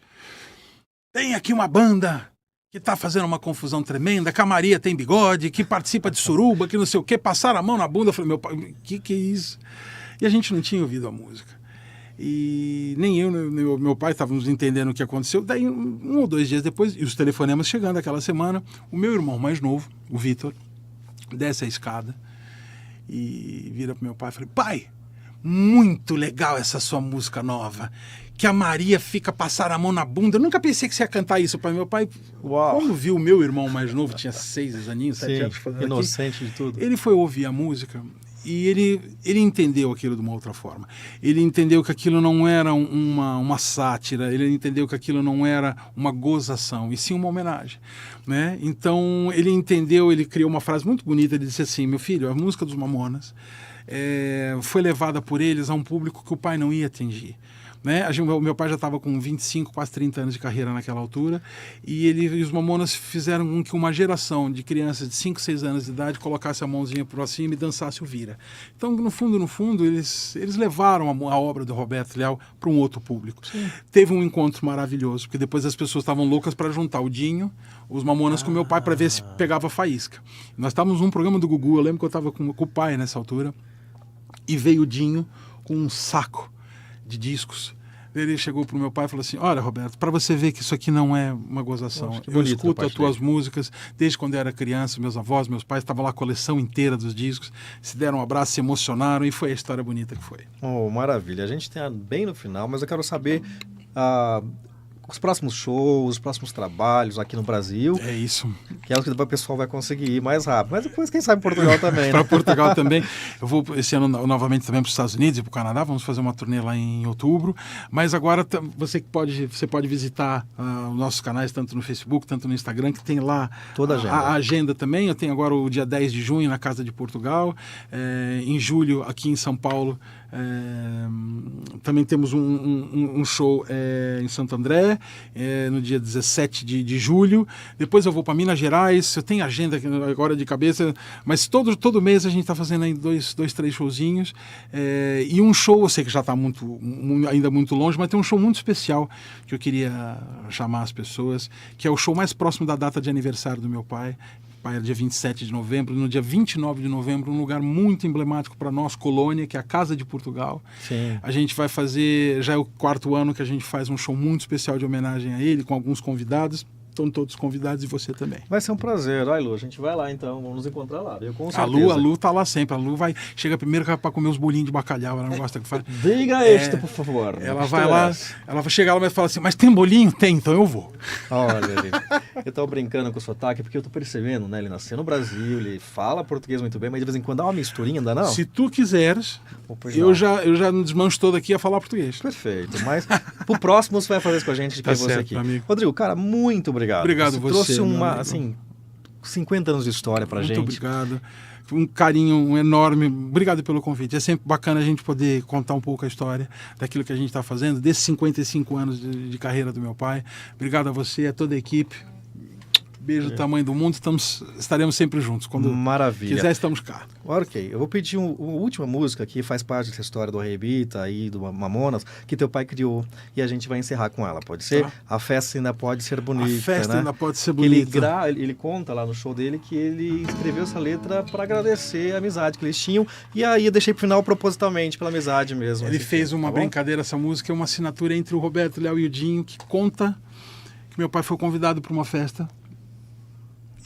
tem aqui uma banda que está fazendo uma confusão tremenda, que a Maria tem bigode, que participa de suruba, que não sei o quê, passaram a mão na bunda. Eu falei, meu pai, que é isso? E a gente não tinha ouvido a música. E nem eu, nem meu pai estávamos entendendo o que aconteceu. Daí, um ou 2 dias depois, e os telefonemas chegando aquela semana, o meu irmão mais novo, o Vitor, desce a escada e vira para meu pai e fala, pai, muito legal essa sua música nova, que a Maria fica passar a mão na bunda. Eu nunca pensei que você ia cantar isso para meu pai. Uau. Quando viu o meu irmão mais novo, tinha 6 aninhos, 7 anos, fazendo inocente aqui, de tudo. ele foi ouvir a música. E ele entendeu aquilo de uma outra forma. Ele entendeu que aquilo não era uma sátira, ele entendeu que aquilo não era uma gozação, e sim uma homenagem, né? Então ele entendeu, ele criou uma frase muito bonita, ele disse assim, meu filho, a música dos Mamonas foi levada por eles a um público que o pai não ia atingir. Né? O meu pai já estava com 25, quase 30 anos de carreira naquela altura, e os Mamonas fizeram com que uma geração de crianças de 5, 6 anos de idade colocasse a mãozinha por cima e dançasse o vira. Então, no fundo, eles levaram a obra do Roberto Leal para um outro público. Sim. Teve um encontro maravilhoso, porque depois as pessoas estavam loucas para juntar o Dinho, os Mamonas com o meu pai, para ver se pegava faísca. Nós estávamos num programa do Gugu, eu lembro que eu estava com o pai nessa altura, e veio o Dinho com um saco de discos. Ele chegou pro meu pai e falou assim, olha, Roberto, para você ver que isso aqui não é uma gozação, eu escuto as tuas músicas desde quando eu era criança, meus avós, meus pais, estavam lá a coleção inteira dos discos, se deram um abraço, se emocionaram, e foi a história bonita que foi. Oh, maravilha, a gente tem bem no final, mas eu quero saber os próximos shows, os próximos trabalhos aqui no Brasil. É isso. Que é o que o pessoal vai conseguir ir mais rápido. Mas depois, quem sabe, Portugal também, né? Para Portugal também. Eu vou esse ano novamente também para os Estados Unidos e para o Canadá. Vamos fazer uma turnê lá em outubro. Mas agora você pode visitar os nossos canais, tanto no Facebook, tanto no Instagram, que tem lá toda a agenda também. Eu tenho agora o dia 10 de junho na Casa de Portugal. Em julho, aqui em São Paulo, também temos um show em Santo André, no dia 17 de julho. Depois eu vou para Minas Gerais. Eu tenho agenda agora de cabeça, mas todo mês a gente está fazendo aí 2, 3 showzinhos, e um show, eu sei que já está ainda muito longe, mas tem um show muito especial que eu queria chamar as pessoas, que é o show mais próximo da data de aniversário do meu pai. É dia 27 de novembro, no dia 29 de novembro, um lugar muito emblemático para nós, colônia, que é a Casa de Portugal. Sim. A gente vai fazer, já é o 4º ano que a gente faz um show muito especial de homenagem a ele, com alguns convidados. Estão todos convidados, e você também. Vai ser um prazer. Ai, Lu, a gente vai lá então, vamos nos encontrar lá, viu? Com certeza. A Lu tá lá sempre. A Lu chega primeiro para comer os bolinhos de bacalhau, ela não gosta que faz. Diga isto, por favor. Ela vai lá, ela vai chegar lá e fala assim, mas tem bolinho? Tem, então eu vou. Olha, eu tô brincando com o sotaque, porque eu tô percebendo, né? Ele nasceu no Brasil, ele fala português muito bem, mas de vez em quando dá uma misturinha, ainda não? Se tu quiseres, eu já me desmancho todo aqui a falar português. Perfeito, mas pro próximo você vai fazer isso com a gente, tá você certo, aqui. Amigo. Rodrigo, cara, muito obrigado. Obrigado você. Trouxe assim, 50 anos de história pra gente. Muito obrigado. Um carinho enorme. Obrigado pelo convite. É sempre bacana a gente poder contar um pouco a história daquilo que a gente está fazendo, desses 55 anos de carreira do meu pai. Obrigado a você, a toda a equipe. Beijo do tamanho do mundo, estaremos sempre juntos. Quando Maravilha. quiser, estamos cá. Ok, eu vou pedir uma última música que faz parte dessa história do Arrebita e do Mamonas, que teu pai criou, e a gente vai encerrar com ela, pode ser? Tá. A festa ainda pode ser bonita, A festa né? ainda pode ser Que ele, bonita. ele conta lá no show dele que ele escreveu essa letra para agradecer a amizade que eles tinham, e aí eu deixei pro final propositalmente, pela amizade mesmo. Ele esse fez filme, uma tá bom? brincadeira, essa música é uma assinatura entre o Roberto, o Léo e o Dinho, que conta que meu pai foi convidado para uma festa.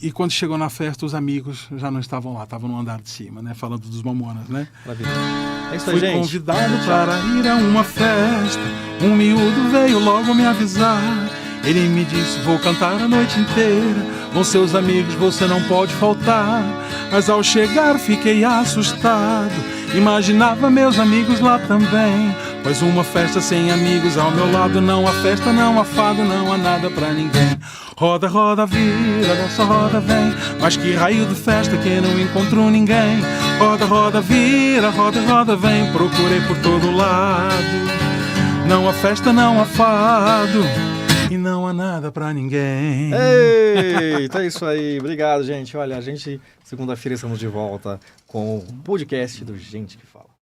E quando chegou na festa, os amigos já não estavam lá, estavam no andar de cima, né? Falando dos Mamonas, né? Maravilha. É isso aí, Fui gente. convidado para ir a uma festa. Um miúdo veio logo me avisar. Ele me disse, vou cantar a noite inteira. Vão seus amigos, você não pode faltar. Mas ao chegar fiquei assustado. Imaginava meus amigos lá também. Pois uma festa sem amigos ao meu lado. Não há festa, não há fado, não há nada pra ninguém. Roda, roda, vira, dessa roda vem. Mas que raio de festa que não encontro ninguém. Roda, roda, vira, roda, vem. Procurei por todo lado. Não há festa, não há fado. E não há nada pra ninguém. Eita, é isso aí. Obrigado, gente. Olha, segunda-feira estamos de volta com o podcast do Gente que Fala.